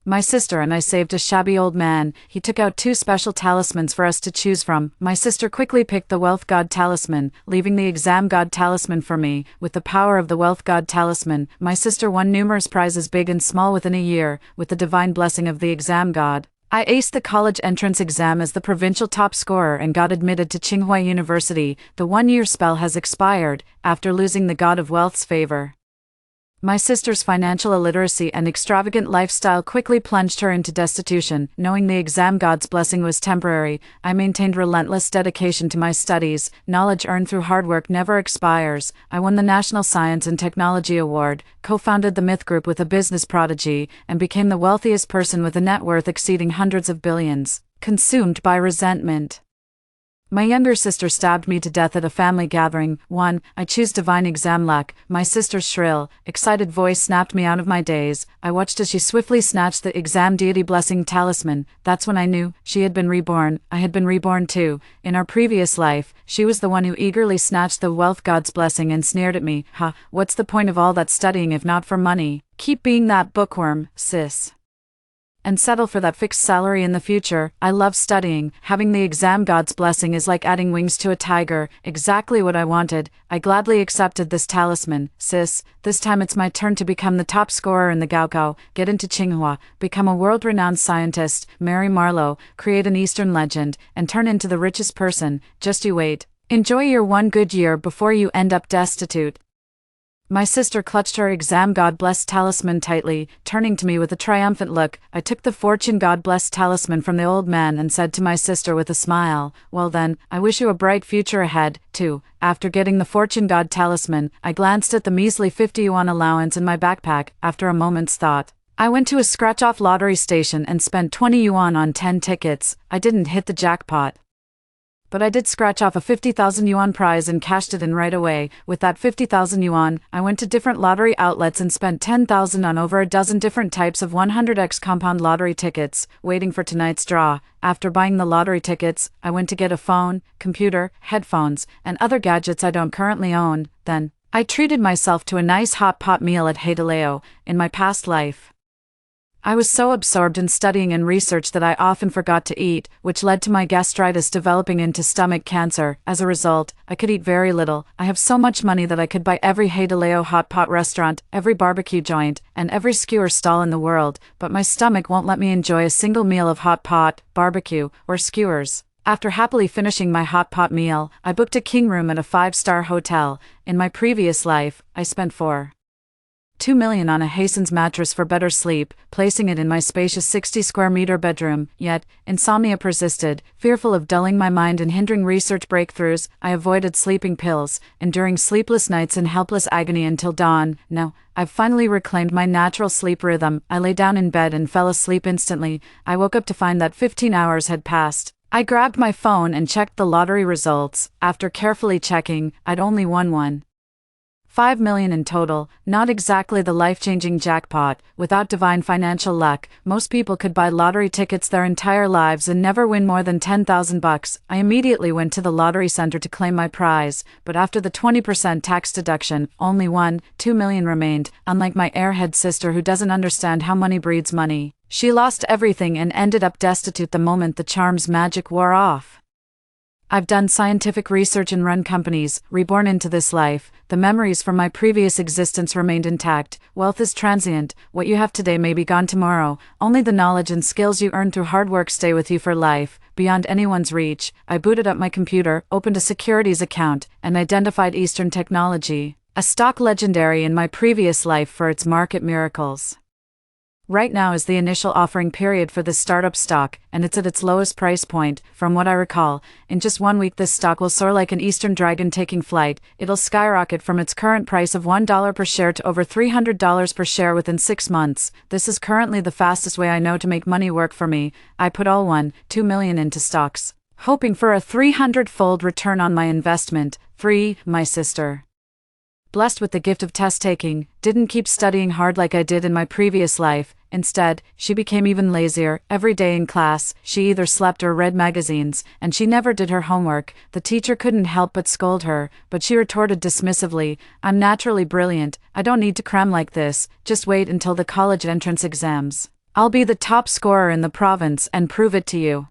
My sister and I saved a shabby old man. He took out two special talismans for us to choose from. My sister quickly picked the wealth god talisman, leaving the exam god talisman for me. With the power of the wealth god talisman, my sister won numerous prizes big and small within a year. With the divine blessing of the exam god, I aced the college entrance exam as the provincial top scorer and got admitted to Tsinghua University. The one-year spell has expired, after losing the god of wealth's favor. My sister's financial illiteracy and extravagant lifestyle quickly plunged her into destitution. Knowing the exam god's blessing was temporary, I maintained relentless dedication to my studies. Knowledge earned through hard work never expires. I won the National Science and Technology Award, co-founded the Myth Group with a business prodigy, and became the wealthiest person with a net worth exceeding hundreds of billions. Consumed by resentment, my younger sister stabbed me to death at a family gathering. 1. I choose divine exam luck. My sister's shrill, excited voice snapped me out of my daze. I watched as she swiftly snatched the exam deity blessing talisman. That's when I knew she had been reborn. I had been reborn too. In our previous life, she was the one who eagerly snatched the wealth god's blessing and sneered at me. Ha, what's the point of all that studying if not for money? Keep being that bookworm, sis, and settle for that fixed salary in the future. I love studying. Having the exam god's blessing is like adding wings to a tiger. Exactly what I wanted. I gladly accepted this talisman. Sis, this time it's my turn to become the top scorer in the Gaokao, get into Tsinghua, become a world-renowned scientist, marry Marlowe, create an Eastern legend, and turn into the richest person. Just you wait. Enjoy your one good year before you end up destitute. My sister clutched her exam god-blessed talisman tightly, turning to me with a triumphant look. I took the fortune god-blessed talisman from the old man and said to my sister with a smile, "Well then, I wish you a bright future ahead, too." After getting the fortune god talisman, I glanced at the measly 50 yuan allowance in my backpack. After a moment's thought, I went to a scratch-off lottery station and spent 20 yuan on 10 tickets. I didn't hit the jackpot, but I did scratch off a 50,000 yuan prize and cashed it in right away. With that 50,000 yuan, I went to different lottery outlets and spent 10,000 on over a dozen different types of 100x compound lottery tickets, waiting for tonight's draw. After buying the lottery tickets, I went to get a phone, computer, headphones, and other gadgets I don't currently own. Then, I treated myself to a nice hot pot meal at Heideleo. In my past life, I was so absorbed in studying and research that I often forgot to eat, which led to my gastritis developing into stomach cancer. As a result, I could eat very little. I have so much money that I could buy every Heideleo hot pot restaurant, every barbecue joint, and every skewer stall in the world, but my stomach won't let me enjoy a single meal of hot pot, barbecue, or skewers. After happily finishing my hot pot meal, I booked a king room at a 5-star hotel. In my previous life, I spent 2 million on a Hason's mattress for better sleep, placing it in my spacious 60-square-meter bedroom. Yet, insomnia persisted. Fearful of dulling my mind and hindering research breakthroughs, I avoided sleeping pills, enduring sleepless nights in helpless agony until dawn. Now, I've finally reclaimed my natural sleep rhythm. I lay down in bed and fell asleep instantly. I woke up to find that 15 hours had passed. I grabbed my phone and checked the lottery results. After carefully checking, I'd only won 5 million in total, not exactly the life-changing jackpot. Without divine financial luck, most people could buy lottery tickets their entire lives and never win more than 10,000 bucks. I immediately went to the lottery center to claim my prize, but after the 20% tax deduction, only 2 million remained. Unlike my airhead sister who doesn't understand how money breeds money, she lost everything and ended up destitute the moment the charm's magic wore off. I've done scientific research and run companies. Reborn into this life, the memories from my previous existence remained intact. Wealth is transient. What you have today may be gone tomorrow. Only the knowledge and skills you earn through hard work stay with you for life, beyond anyone's reach. I booted up my computer, opened a securities account, and identified Eastern Technology, a stock legendary in my previous life for its market miracles. Right now is the initial offering period for this startup stock, and it's at its lowest price point. From what I recall, in just 1 week this stock will soar like an Eastern dragon taking flight. It'll skyrocket from its current price of $1 per share to over $300 per share within 6 months. This is currently the fastest way I know to make money work for me. I put all 2 million into stocks, hoping for a 300-fold return on my investment. 3. My sister, blessed with the gift of test-taking, didn't keep studying hard like I did in my previous life. Instead, she became even lazier. Every day in class, she either slept or read magazines, and she never did her homework. The teacher couldn't help but scold her, but she retorted dismissively, "I'm naturally brilliant. I don't need to cram like this. Just wait until the college entrance exams." I'll be the top scorer in the province and prove it to you.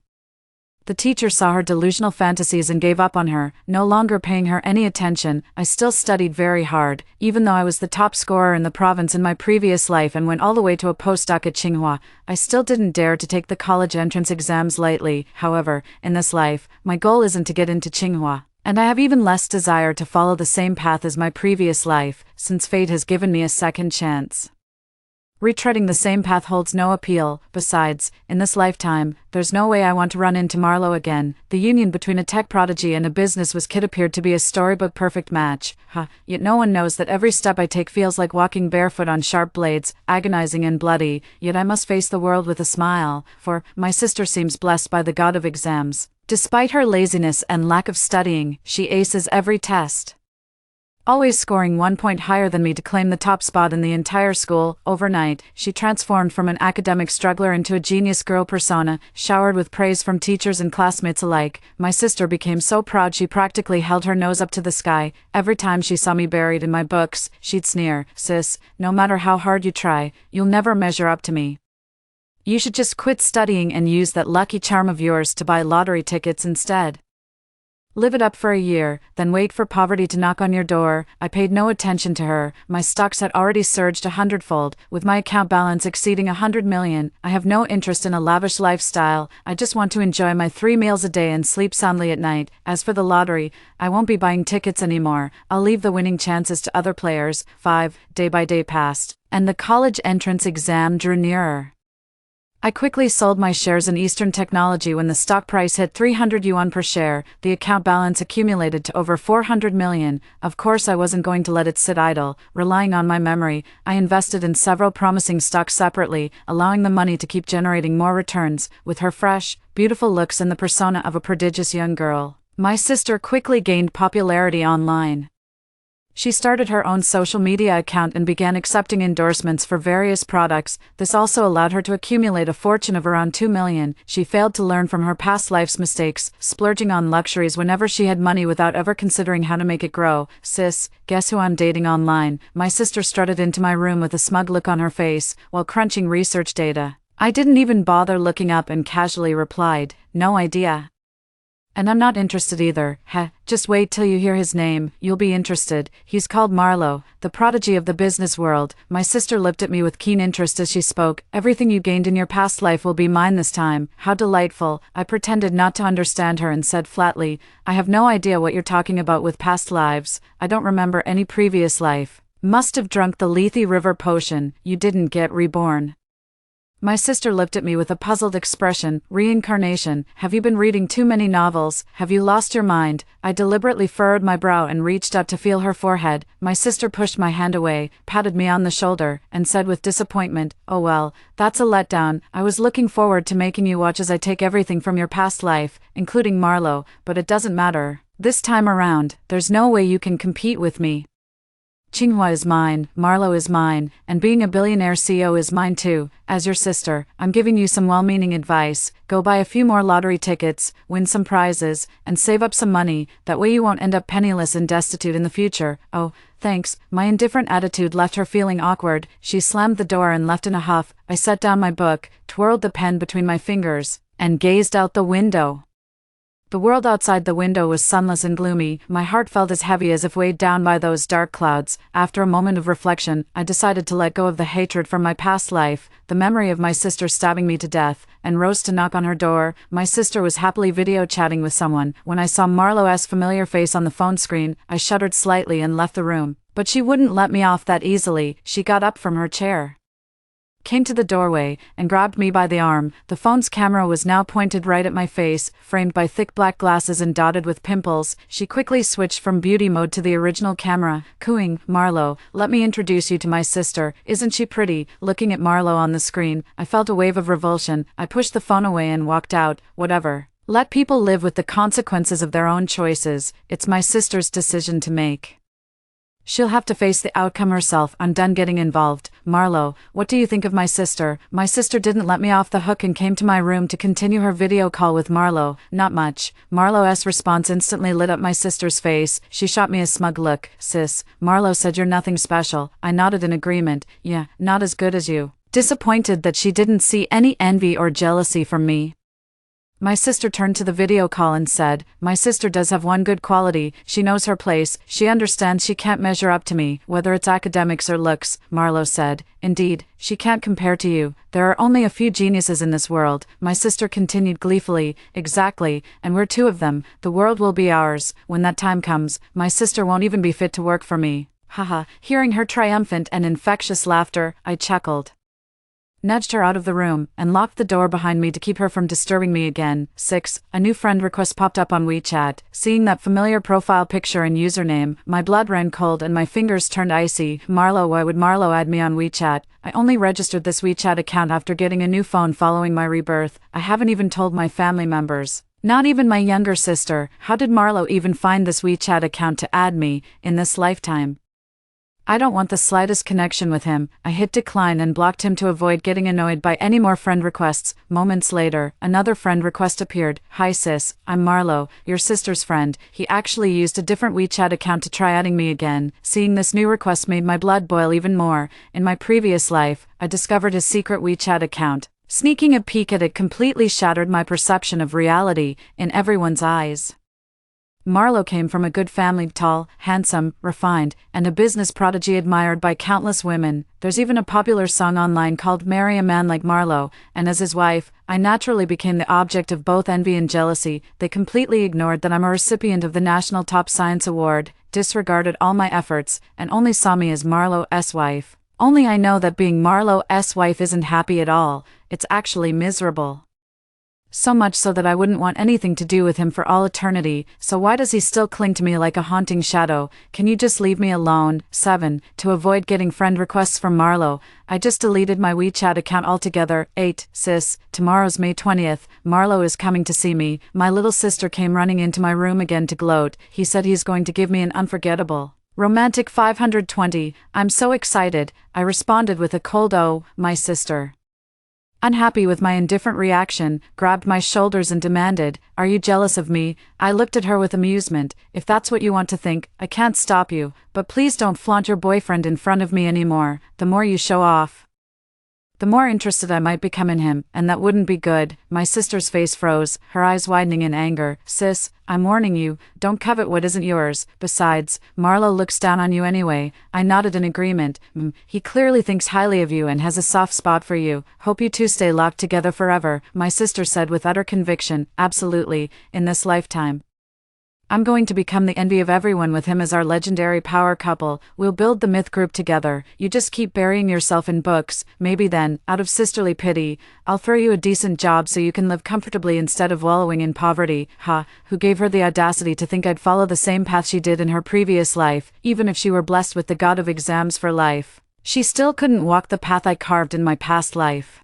The teacher saw her delusional fantasies and gave up on her, no longer paying her any attention. I still studied very hard, even though I was the top scorer in the province in my previous life and went all the way to a postdoc at Tsinghua. I still didn't dare to take the college entrance exams lightly. However, in this life, my goal isn't to get into Tsinghua, and I have even less desire to follow the same path as my previous life, since fate has given me a second chance. Retreading the same path holds no appeal. Besides, in this lifetime, there's no way I want to run into Marlowe again. The union between a tech prodigy and a business kid appeared to be a storybook perfect match. Yet no one knows that every step I take feels like walking barefoot on sharp blades, agonizing and bloody. Yet I must face the world with a smile, for my sister seems blessed by the god of exams. Despite her laziness and lack of studying, she aces every test, always scoring 1 point higher than me to claim the top spot in the entire school. Overnight, she transformed from an academic struggler into a genius girl persona, showered with praise from teachers and classmates alike. My sister became so proud she practically held her nose up to the sky. Every time she saw me buried in my books, she'd sneer, "Sis, no matter how hard you try, you'll never measure up to me. You should just quit studying and use that lucky charm of yours to buy lottery tickets instead. Live it up for a year, then wait for poverty to knock on your door." I paid no attention to her. My stocks had already surged 100-fold, with my account balance exceeding 100 million. I have no interest in a lavish lifestyle. I just want to enjoy my 3 meals a day and sleep soundly at night. As for the lottery, I won't be buying tickets anymore. I'll leave the winning chances to other players. 5 day by day passed, and the college entrance exam drew nearer. I quickly sold my shares in Eastern Technology when the stock price hit 300 yuan per share. The account balance accumulated to over 400 million. Of course, I wasn't going to let it sit idle. Relying on my memory, I invested in several promising stocks separately, allowing the money to keep generating more returns. With her fresh, beautiful looks and the persona of a prodigious young girl, my sister quickly gained popularity online. She started her own social media account and began accepting endorsements for various products. This also allowed her to accumulate a fortune of around 2 million. She failed to learn from her past life's mistakes, splurging on luxuries whenever she had money without ever considering how to make it grow. "Sis, guess who I'm dating online?" My sister strutted into my room with a smug look on her face, while crunching research data. I didn't even bother looking up and casually replied, "No idea. And I'm not interested either." Just wait till you hear his name, you'll be interested. He's called Marlowe, the prodigy of the business world. My sister looked at me with keen interest as she spoke. "Everything you gained in your past life will be mine this time." How delightful. I pretended not to understand her and said flatly, "I have no idea what you're talking about with past lives. I don't remember any previous life. Must have drunk the Lethe River potion. You didn't get reborn." My sister looked at me with a puzzled expression. "Reincarnation? Have you been reading too many novels? Have you lost your mind?" I deliberately furrowed my brow and reached up to feel her forehead. My sister pushed my hand away, patted me on the shoulder, and said with disappointment, "Oh well, that's a letdown. I was looking forward to making you watch as I take everything from your past life, including Marlowe, but it doesn't matter. This time around, there's no way you can compete with me. Tsinghua is mine, Marlowe is mine, and being a billionaire CEO is mine too. As your sister, I'm giving you some well-meaning advice. Go buy a few more lottery tickets, win some prizes, and save up some money. That way you won't end up penniless and destitute in the future." "Oh, thanks." My indifferent attitude left her feeling awkward. She slammed the door and left in a huff. I set down my book, twirled the pen between my fingers, and gazed out the window. The world outside the window was sunless and gloomy. My heart felt as heavy as if weighed down by those dark clouds. After a moment of reflection, I decided to let go of the hatred from my past life, the memory of my sister stabbing me to death, and rose to knock on her door. My sister was happily video chatting with someone. When I saw Marlowe's familiar face on the phone screen, I shuddered slightly and left the room. But she wouldn't let me off that easily. She got up from her chair, came to the doorway, and grabbed me by the arm. The phone's camera was now pointed right at my face, framed by thick black glasses and dotted with pimples. She quickly switched from beauty mode to the original camera, cooing, "Marlowe, let me introduce you to my sister. Isn't she pretty?" Looking at Marlowe on the screen, I felt a wave of revulsion. I pushed the phone away and walked out. Whatever. Let people live with the consequences of their own choices. It's my sister's decision to make. She'll have to face the outcome herself. I'm done getting involved. "Marlowe, what do you think of my sister?" My sister didn't let me off the hook and came to my room to continue her video call with Marlowe. "Not much." Marlowe's response instantly lit up my sister's face. She shot me a smug look. "Sis, Marlowe said you're nothing special." I nodded in agreement. "Yeah, not as good as you." disappointed that she didn't see any envy or jealousy from me. My sister turned to the video call and said, "My sister does have one good quality, she knows her place, she understands she can't measure up to me, whether it's academics or looks," Marlo said. "Indeed, she can't compare to you, there are only a few geniuses in this world," my sister continued gleefully. "Exactly, and we're two of them, the world will be ours, when that time comes, my sister won't even be fit to work for me." Haha, hearing her triumphant and infectious laughter, I chuckled, nudged her out of the room, and locked the door behind me to keep her from disturbing me again. 6. A new friend request popped up on WeChat. Seeing that familiar profile picture and username, my blood ran cold and my fingers turned icy. Marlo, why would Marlo add me on WeChat? I only registered this WeChat account after getting a new phone following my rebirth. I haven't even told my family members. Not even my younger sister. How did Marlo even find this WeChat account to add me, in this lifetime? I don't want the slightest connection with him. I hit decline and blocked him to avoid getting annoyed by any more friend requests. Moments later, another friend request appeared. "Hi sis, I'm Marlo, your sister's friend." He actually used a different WeChat account to try adding me again. Seeing this new request made my blood boil even more. In my previous life, I discovered his secret WeChat account. Sneaking a peek at it completely shattered my perception of reality in everyone's eyes. Marlo came from a good family, tall, handsome, refined, and a business prodigy admired by countless women. There's even a popular song online called "Marry a Man Like Marlo," and as his wife, I naturally became the object of both envy and jealousy. They completely ignored that I'm a recipient of the National Top Science Award, disregarded all my efforts, and only saw me as Marlo's wife. Only I know that being Marlo's wife isn't happy at all, it's actually miserable. So much so that I wouldn't want anything to do with him for all eternity, so why does he still cling to me like a haunting shadow? Can you just leave me alone? 7. To avoid getting friend requests from Marlo, I just deleted my WeChat account altogether. 8. Sis, tomorrow's May 20th, Marlo is coming to see me. My little sister came running into my room again to gloat. He said he's going to give me an unforgettable, romantic 520. I'm so excited, I responded with a cold "Oh, my sister." Unhappy with my indifferent reaction, grabbed my shoulders and demanded, "Are you jealous of me?" I looked at her with amusement. "If that's what you want to think, I can't stop you, but please don't flaunt your boyfriend in front of me anymore. The more you show off, the more interested I might become in him, and that wouldn't be good." My sister's face froze, her eyes widening in anger. "Sis, I'm warning you, don't covet what isn't yours. Besides, Marlo looks down on you anyway." I nodded in agreement. He clearly thinks highly of you and has a soft spot for you. Hope you two stay locked together forever," my sister said with utter conviction. "Absolutely, in this lifetime. I'm going to become the envy of everyone with him as our legendary power couple. We'll build the myth group together. You just keep burying yourself in books. Maybe then, out of sisterly pity, I'll throw you a decent job so you can live comfortably instead of wallowing in poverty." Ha, who gave her the audacity to think I'd follow the same path she did in her previous life? Even if she were blessed with the god of exams for life, she still couldn't walk the path I carved in my past life.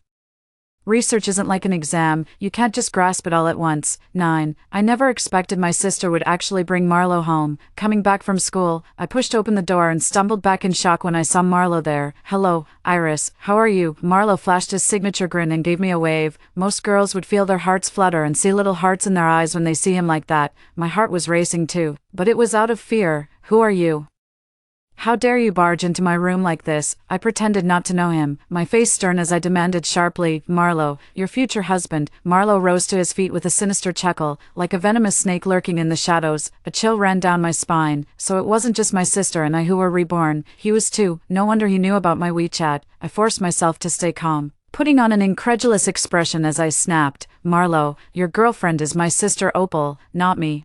Research isn't like an exam, you can't just grasp it all at once. 9. I never expected my sister would actually bring Marlo home. Coming back from school, I pushed open the door and stumbled back in shock when I saw Marlo there. "Hello, Iris, how are you?" Marlo flashed his signature grin and gave me a wave. Most girls would feel their hearts flutter and see little hearts in their eyes when they see him like that. My heart was racing too, but it was out of fear. "Who are you? How dare you barge into my room like this?" I pretended not to know him, my face stern as I demanded sharply. "Marlo, your future husband." Marlo rose to his feet with a sinister chuckle, like a venomous snake lurking in the shadows. A chill ran down my spine. So it wasn't just my sister and I who were reborn, he was too. No wonder he knew about my WeChat. I forced myself to stay calm, putting on an incredulous expression as I snapped, "Marlo, your girlfriend is my sister Opal, not me.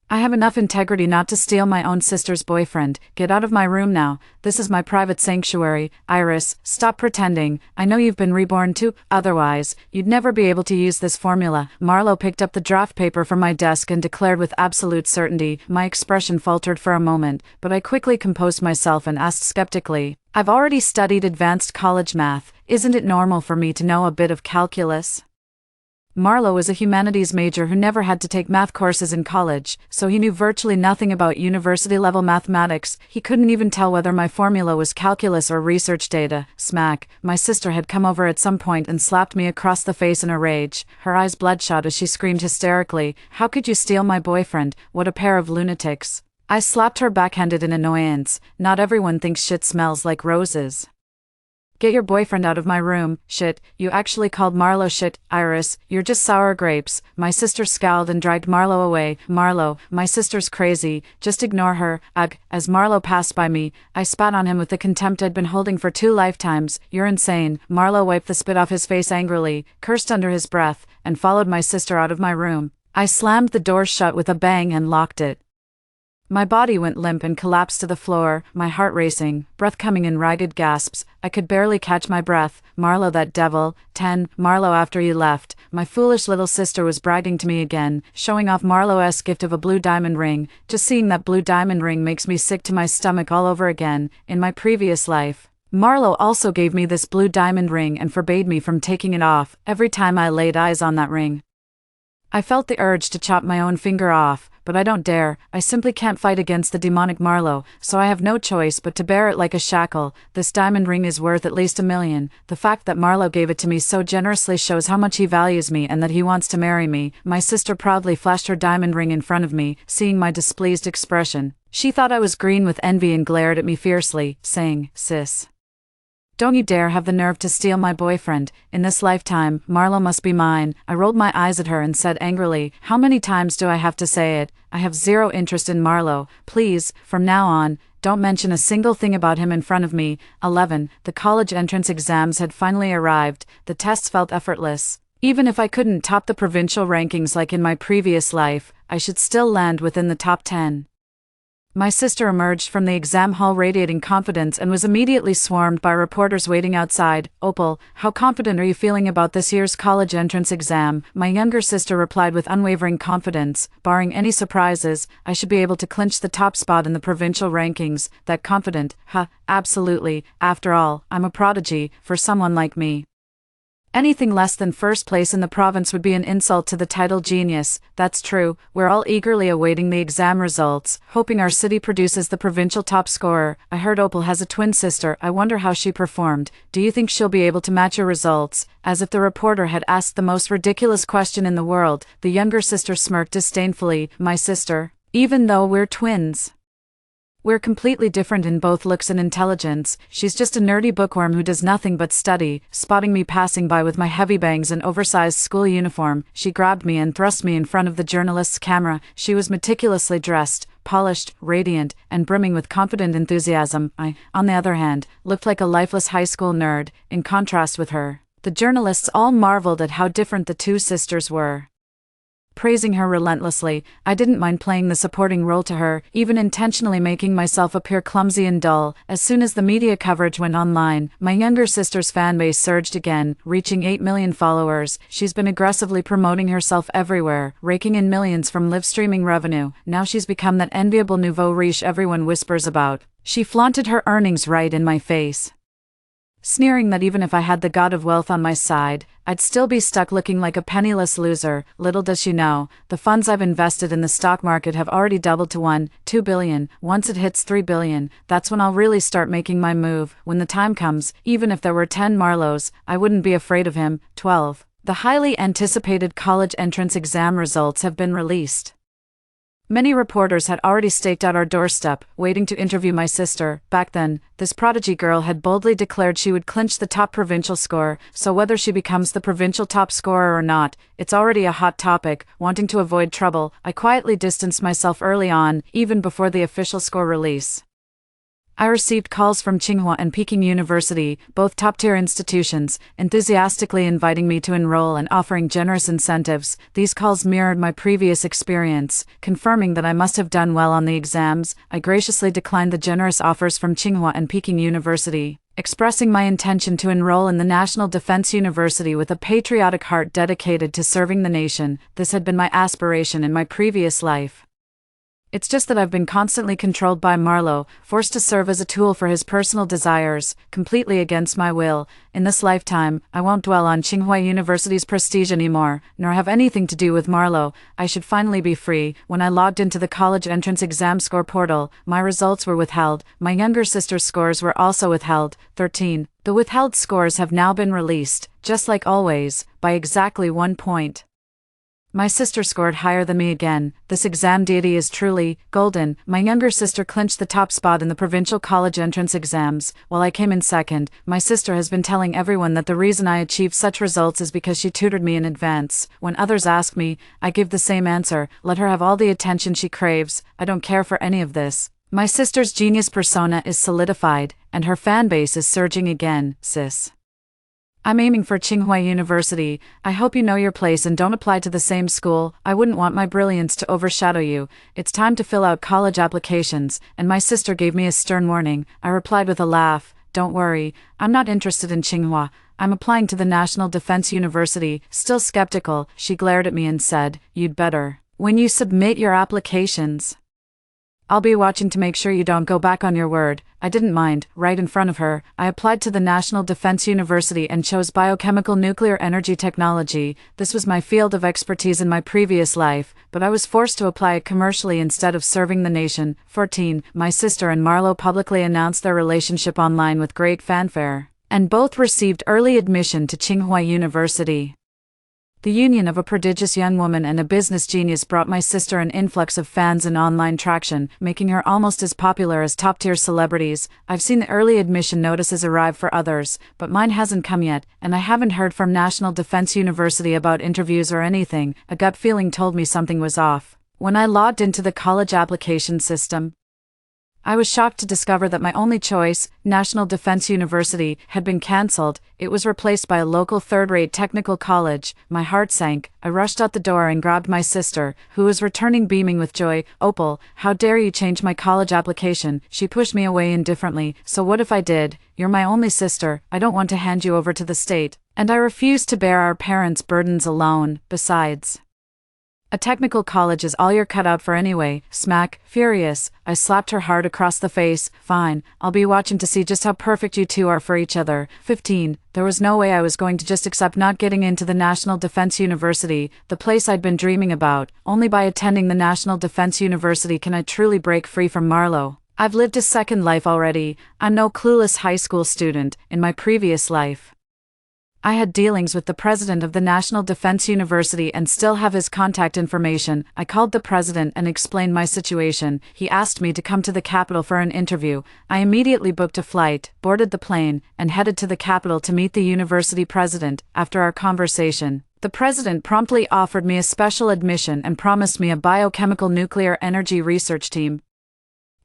I have enough integrity not to steal my own sister's boyfriend. Get out of my room now. This is my private sanctuary." "Iris, stop pretending. I know you've been reborn too. Otherwise, you'd never be able to use this formula." Marlo picked up the draft paper from my desk and declared with absolute certainty. My expression faltered for a moment, but I quickly composed myself and asked skeptically, "I've already studied advanced college math. Isn't it normal for me to know a bit of calculus?" Marlo was a humanities major who never had to take math courses in college, so he knew virtually nothing about university-level mathematics. He couldn't even tell whether my formula was calculus or research data. Smack. My sister had come over at some point and slapped me across the face in a rage, her eyes bloodshot as she screamed hysterically, "How could you steal my boyfriend? What a pair of lunatics." I slapped her backhanded in annoyance. Not everyone thinks shit smells like roses. Get your boyfriend out of my room. Shit, you actually called Marlo shit, Iris, you're just sour grapes. My sister scowled and dragged Marlo away. Marlo, my sister's crazy, just ignore her. Ugh, as Marlo passed by me, I spat on him with the contempt I'd been holding for 2 lifetimes. You're insane. Marlo wiped the spit off his face angrily, cursed under his breath, and followed my sister out of my room. I slammed the door shut with a bang and locked it. My body went limp and collapsed to the floor, my heart racing, breath coming in ragged gasps. I could barely catch my breath. Marlo, that devil. 10. Marlo, after you left, my foolish little sister was bragging to me again, showing off Marlo's gift of a blue diamond ring. Just seeing that blue diamond ring makes me sick to my stomach all over again. In my previous life, Marlo also gave me this blue diamond ring and forbade me from taking it off every time I laid eyes on that ring. I felt the urge to chop my own finger off, but I don't dare. I simply can't fight against the demonic Marlo, so I have no choice but to bear it like a shackle. This diamond ring is worth at least $1 million. The fact that Marlo gave it to me so generously shows how much he values me and that he wants to marry me. My sister proudly flashed her diamond ring in front of me, seeing my displeased expression. She thought I was green with envy and glared at me fiercely, saying, "Sis, don't you dare have the nerve to steal my boyfriend. In this lifetime, Marlo must be mine." I rolled my eyes at her and said angrily, "How many times do I have to say it? I have zero interest in Marlo. Please, from now on, don't mention a single thing about him in front of me." 11. The college entrance exams had finally arrived. The tests felt effortless. Even if I couldn't top the provincial rankings like in my previous life, I should still land within the top 10. My sister emerged from the exam hall radiating confidence and was immediately swarmed by reporters waiting outside. "Opal, how confident are you feeling about this year's college entrance exam?" My younger sister replied with unwavering confidence. "Barring any surprises, I should be able to clinch the top spot in the provincial rankings." That confident? Huh, absolutely. After all, I'm a prodigy, for someone like me. Anything less than first place in the province would be an insult to the title genius. That's true. We're all eagerly awaiting the exam results, hoping our city produces the provincial top scorer. "I heard Opal has a twin sister. I wonder how she performed. Do you think she'll be able to match your results?" As if the reporter had asked the most ridiculous question in the world, the younger sister smirked disdainfully. "My sister? Even though we're twins, we're completely different in both looks and intelligence. She's just a nerdy bookworm who does nothing but study." Spotting me passing by with my heavy bangs and oversized school uniform, she grabbed me and thrust me in front of the journalist's camera. She was meticulously dressed, polished, radiant, and brimming with confident enthusiasm. I, on the other hand, looked like a lifeless high school nerd, in contrast with her. The journalists all marveled at how different the two sisters were. Praising her relentlessly, I didn't mind playing the supporting role to her, even intentionally making myself appear clumsy and dull. As soon as the media coverage went online, my younger sister's fanbase surged again, reaching 8 million followers. She's been aggressively promoting herself everywhere, raking in millions from live streaming revenue. Now she's become that enviable nouveau riche everyone whispers about. She flaunted her earnings right in my face, sneering that even if I had the god of wealth on my side, I'd still be stuck looking like a penniless loser. Little does she know, the funds I've invested in the stock market have already doubled to $2 billion. Once it hits $3 billion, that's when I'll really start making my move. When the time comes, even if there were 10 Marlos, I wouldn't be afraid of him. 12. The highly anticipated college entrance exam results have been released. Many reporters had already staked out our doorstep, waiting to interview my sister. Back then, this prodigy girl had boldly declared she would clinch the top provincial score, so whether she becomes the provincial top scorer or not, it's already a hot topic. Wanting to avoid trouble, I quietly distanced myself early on, even before the official score release. I received calls from Tsinghua and Peking University, both top-tier institutions, enthusiastically inviting me to enroll and offering generous incentives. These calls mirrored my previous experience, confirming that I must have done well on the exams. I graciously declined the generous offers from Tsinghua and Peking University, expressing my intention to enroll in the National Defense University with a patriotic heart dedicated to serving the nation. This had been my aspiration in my previous life. It's just that I've been constantly controlled by Marlo, forced to serve as a tool for his personal desires, completely against my will. In this lifetime, I won't dwell on Tsinghua University's prestige anymore, nor have anything to do with Marlo. I should finally be free. When I logged into the college entrance exam score portal, my results were withheld. My younger sister's scores were also withheld. 13. The withheld scores have now been released, just like always, by exactly 1 point. My sister scored higher than me again. This exam deity is truly golden. My younger sister clinched the top spot in the provincial college entrance exams, while I came in second. My sister has been telling everyone that the reason I achieved such results is because she tutored me in advance. When others ask me, I give the same answer: let her have all the attention she craves. I don't care for any of this. My sister's genius persona is solidified, and her fan base is surging again, sis. I'm aiming for Tsinghua University. I hope you know your place and don't apply to the same school. I wouldn't want my brilliance to overshadow you. It's time to fill out college applications, and my sister gave me a stern warning. I replied with a laugh, don't worry, I'm not interested in Tsinghua. I'm applying to the National Defense University. Still skeptical, she glared at me and said, you'd better. When you submit your applications, I'll be watching to make sure you don't go back on your word. I didn't mind. Right in front of her, I applied to the National Defense University and chose biochemical nuclear energy technology. This was my field of expertise in my previous life, but I was forced to apply it commercially instead of serving the nation. 14. My sister and Marlowe publicly announced their relationship online with great fanfare, and both received early admission to Tsinghua University. The union of a prodigious young woman and a business genius brought my sister an influx of fans and online traction, making her almost as popular as top-tier celebrities. I've seen the early admission notices arrive for others, but mine hasn't come yet, and I haven't heard from National Defense University about interviews or anything. A gut feeling told me something was off. When I logged into the college application system, I was shocked to discover that my only choice, National Defense University, had been cancelled. It was replaced by a local third-rate technical college. My heart sank. I rushed out the door and grabbed my sister, who was returning beaming with joy. Opal, how dare you change my college application? She pushed me away indifferently. So what if I did? You're my only sister. I don't want to hand you over to the state. And I refuse to bear our parents' burdens alone. Besides, a technical college is all you're cut out for anyway. Smack. Furious, I slapped her hard across the face. Fine, I'll be watching to see just how perfect you two are for each other. 15. There was no way I was going to just accept not getting into the National Defense University, the place I'd been dreaming about. Only by attending the National Defense University can I truly break free from Marlowe. I've lived a second life already. I'm no clueless high school student. In my previous life, I had dealings with the president of the National Defense University and still have his contact information. I called the president and explained my situation. He asked me to come to the capital for an interview. I immediately booked a flight, boarded the plane, and headed to the capital to meet the university president. After our conversation, the president promptly offered me a special admission and promised me a biochemical nuclear energy research team,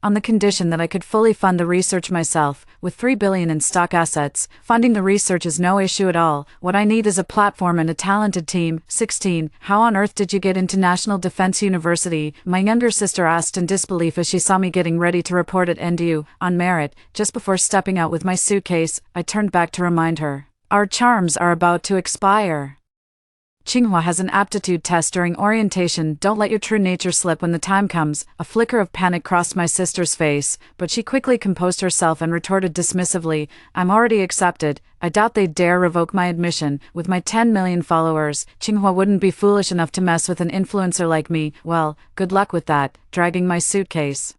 on the condition that I could fully fund the research myself. With $3 billion in stock assets, funding the research is no issue at all. What I need is a platform and a talented team. 16. How on earth did you get into National Defense University? My younger sister asked in disbelief as she saw me getting ready to report at NDU, on merit. Just before stepping out with my suitcase, I turned back to remind her, our charms are about to expire. Tsinghua has an aptitude test during orientation. Don't let your true nature slip when the time comes. A flicker of panic crossed my sister's face, but she quickly composed herself and retorted dismissively, I'm already accepted. I doubt they'd dare revoke my admission. With my 10 million followers, Tsinghua wouldn't be foolish enough to mess with an influencer like me. Well, good luck with that. Dragging my suitcase,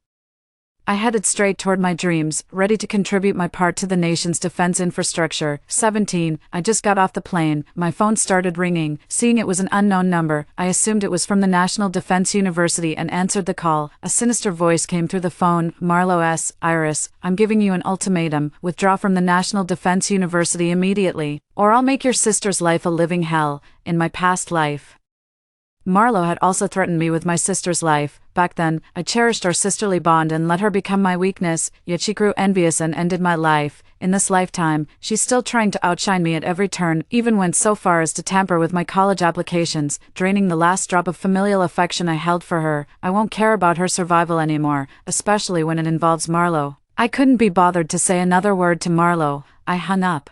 I headed straight toward my dreams, ready to contribute my part to the nation's defense infrastructure. 17. I just got off the plane. My phone started ringing. Seeing it was an unknown number, I assumed it was from the National Defense University and answered the call. A sinister voice came through the phone. Marlowe S. Iris, I'm giving you an ultimatum. Withdraw from the National Defense University immediately, or I'll make your sister's life a living hell. In my past life, Marlowe had also threatened me with my sister's life. Back then, I cherished our sisterly bond and let her become my weakness, yet she grew envious and ended my life. In this lifetime, she's still trying to outshine me at every turn, even went so far as to tamper with my college applications, draining the last drop of familial affection I held for her. I won't care about her survival anymore, especially when it involves Marlowe. I couldn't be bothered to say another word to Marlowe. I hung up,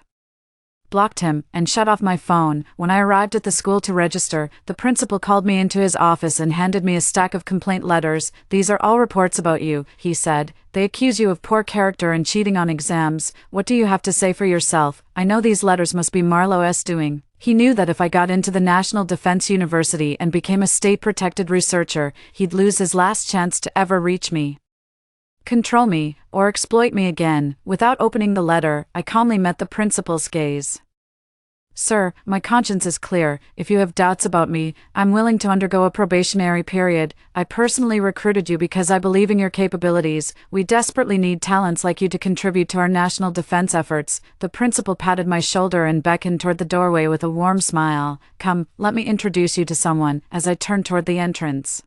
blocked him, and shut off my phone. When I arrived at the school to register, the principal called me into his office and handed me a stack of complaint letters. These are all reports about you, he said. They accuse you of poor character and cheating on exams. What do you have to say for yourself? I know these letters must be Marlowe's doing. He knew that if I got into the National Defense University and became a state-protected researcher, he'd lose his last chance to ever reach me, control me, or exploit me again. Without opening the letter, I calmly met the principal's gaze. Sir, my conscience is clear. If you have doubts about me, I'm willing to undergo a probationary period. I personally recruited you because I believe in your capabilities. We desperately need talents like you to contribute to our national defense efforts. The principal patted my shoulder and beckoned toward the doorway with a warm smile. Come, let me introduce you to someone, as I turned toward the entrance.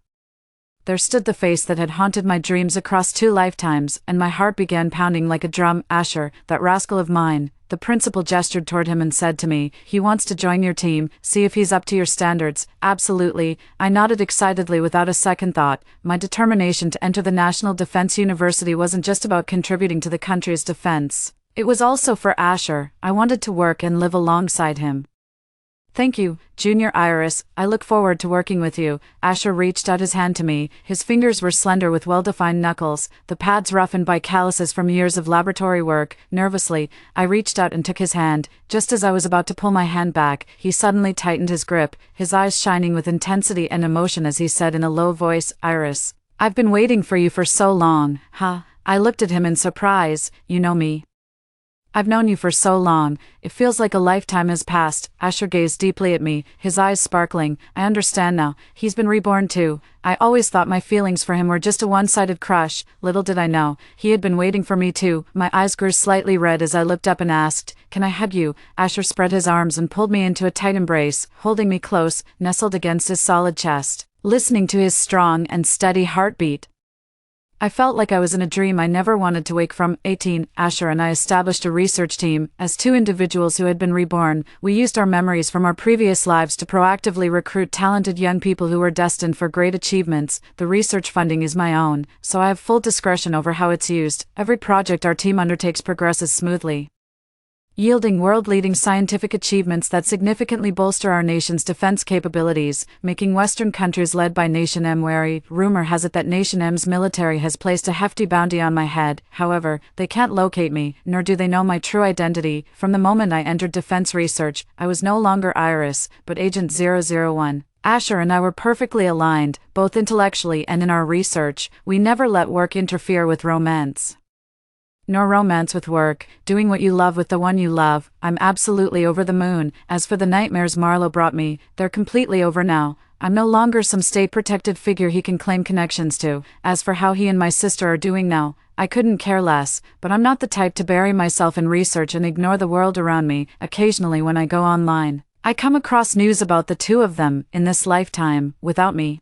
There stood the face that had haunted my dreams across 2 lifetimes, and my heart began pounding like a drum. Asher, that rascal of mine. The principal gestured toward him and said to me, he wants to join your team, see if he's up to your standards. Absolutely. I nodded excitedly without a second thought. My determination to enter the National Defense University wasn't just about contributing to the country's defense. It was also for Asher. I wanted to work and live alongside him. Thank you, Junior Iris. I look forward to working with you. Asher reached out his hand to me. His fingers were slender with well-defined knuckles, the pads roughened by calluses from years of laboratory work. Nervously, I reached out and took his hand. Just as I was about to pull my hand back, he suddenly tightened his grip, his eyes shining with intensity and emotion as he said in a low voice, Iris, I've been waiting for you for so long. Huh? I looked at him in surprise. You know me. I've known you for so long, it feels like a lifetime has passed. Asher gazed deeply at me, his eyes sparkling. I understand now, he's been reborn too. I always thought my feelings for him were just a one-sided crush. Little did I know, he had been waiting for me too. My eyes grew slightly red as I looked up and asked, can I hug you? Asher spread his arms and pulled me into a tight embrace, holding me close, nestled against his solid chest, listening to his strong and steady heartbeat. I felt like I was in a dream I never wanted to wake from. 18. Asher and I established a research team. As 2 individuals who had been reborn, we used our memories from our previous lives to proactively recruit talented young people who were destined for great achievements. The research funding is my own, so I have full discretion over how it's used. Every project our team undertakes progresses smoothly, yielding world-leading scientific achievements that significantly bolster our nation's defense capabilities, making Western countries led by Nation M wary. Rumor has it that Nation M's military has placed a hefty bounty on my head. However, they can't locate me, nor do they know my true identity. From the moment I entered defense research, I was no longer Iris, but Agent 001. Asher and I were perfectly aligned, both intellectually and in our research. We never let work interfere with romance, nor romance with work. Doing what you love with the one you love. I'm absolutely over the moon. As for the nightmares Marlowe brought me, they're completely over now. I'm no longer some state-protected figure he can claim connections to. As for how he and my sister are doing now, I couldn't care less, but I'm not the type to bury myself in research and ignore the world around me. Occasionally when I go online, I come across news about the 2 of them, in this lifetime, without me.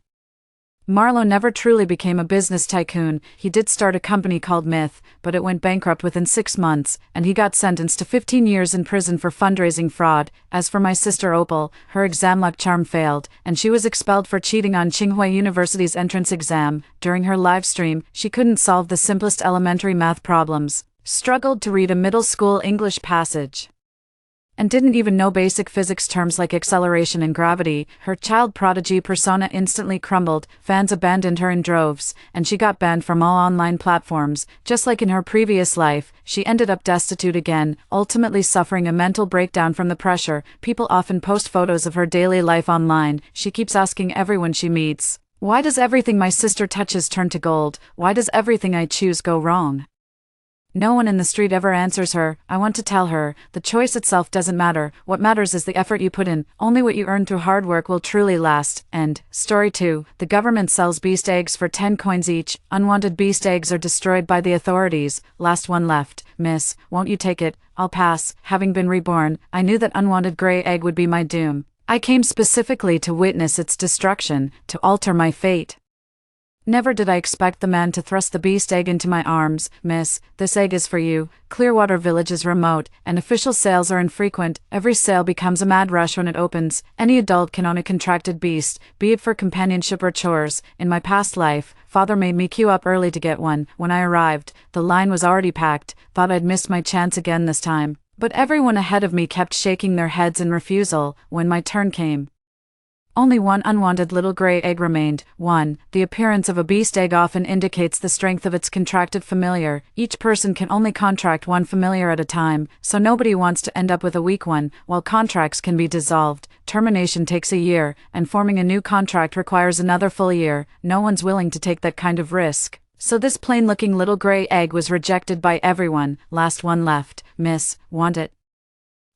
Marlowe never truly became a business tycoon. He did start a company called Myth, but it went bankrupt within 6 months, and he got sentenced to 15 years in prison for fundraising fraud. As for my sister Opal, her exam luck charm failed, and she was expelled for cheating on Tsinghua University's entrance exam. During her live stream, she couldn't solve the simplest elementary math problems, struggled to read a middle school English passage, and didn't even know basic physics terms like acceleration and gravity. Her child prodigy persona instantly crumbled, fans abandoned her in droves, and she got banned from all online platforms. Just like in her previous life, she ended up destitute again, ultimately suffering a mental breakdown from the pressure. People often post photos of her daily life online. She keeps asking everyone she meets, why does everything my sister touches turn to gold? Why does everything I choose go wrong? No one in the street ever answers her. I want to tell her, the choice itself doesn't matter. What matters is the effort you put in. Only what you earn through hard work will truly last. And, story 2, the government sells beast eggs for 10 coins each. Unwanted beast eggs are destroyed by the authorities. Last one left. Miss, won't you take it? I'll pass. Having been reborn, I knew that unwanted gray egg would be my doom. I came specifically to witness its destruction, to alter my fate. Never did I expect the man to thrust the beast egg into my arms. Miss, this egg is for you. Clearwater Village is remote, and official sales are infrequent. Every sale becomes a mad rush when it opens. Any adult can own a contracted beast, be it for companionship or chores. In my past life, Father made me queue up early to get one. When I arrived, the line was already packed. Thought I'd missed my chance again this time. But everyone ahead of me kept shaking their heads in refusal. When my turn came, only one unwanted little gray egg remained. 1. The appearance of a beast egg often indicates the strength of its contracted familiar. Each person can only contract one familiar at a time, so nobody wants to end up with a weak one. While contracts can be dissolved, termination takes a year, and forming a new contract requires another full year. No one's willing to take that kind of risk, so this plain-looking little gray egg was rejected by everyone. Last one left. Miss, want it?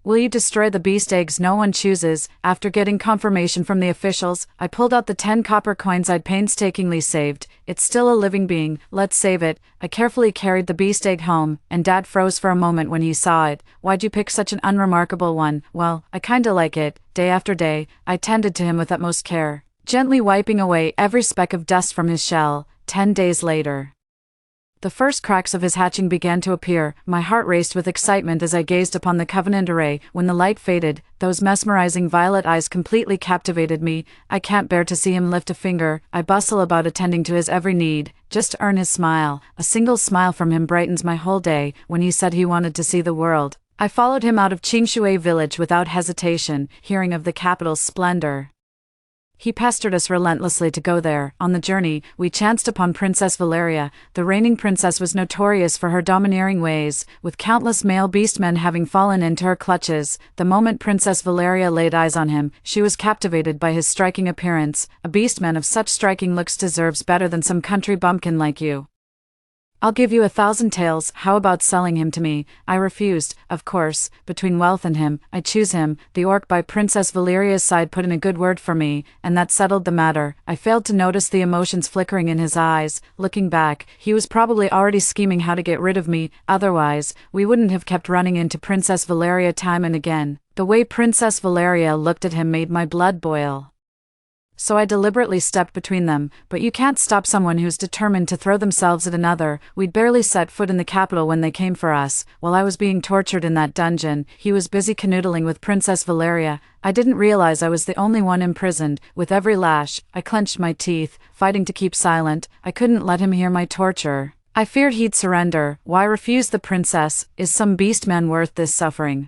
Will you destroy the beast eggs no one chooses? After getting confirmation from the officials, I pulled out the 10 copper coins I'd painstakingly saved. It's still a living being, let's save it. I carefully carried the beast egg home, and Dad froze for a moment when he saw it. Why'd you pick such an unremarkable one? Well, I kinda like it. Day after day, I tended to him with utmost care, gently wiping away every speck of dust from his shell. 10 days later, the first cracks of his hatching began to appear. My heart raced with excitement as I gazed upon the covenant array. When the light faded, those mesmerizing violet eyes completely captivated me. I can't bear to see him lift a finger. I bustle about attending to his every need, just to earn his smile. A single smile from him brightens my whole day. When he said he wanted to see the world, I followed him out of Qingshui village without hesitation, hearing of the capital's splendor. He pestered us relentlessly to go there. On the journey, we chanced upon Princess Valeria. The reigning princess was notorious for her domineering ways, with countless male beastmen having fallen into her clutches. The moment Princess Valeria laid eyes on him, she was captivated by his striking appearance. A beastman of such striking looks deserves better than some country bumpkin like you. I'll give you 1,000 taels. How about selling him to me? I refused, of course. Between wealth and him, I choose him. The orc by Princess Valeria's side put in a good word for me, and that settled the matter. I failed to notice the emotions flickering in his eyes. Looking back, he was probably already scheming how to get rid of me. Otherwise, we wouldn't have kept running into Princess Valeria time and again. The way Princess Valeria looked at him made my blood boil. So I deliberately stepped between them. But you can't stop someone who's determined to throw themselves at another. We'd barely set foot in the capital when they came for us. While I was being tortured in that dungeon, he was busy canoodling with Princess Valeria. I didn't realize I was the only one imprisoned. With every lash, I clenched my teeth, fighting to keep silent. I couldn't let him hear my torture. I feared he'd surrender. Why refuse the princess? Is some beastman worth this suffering?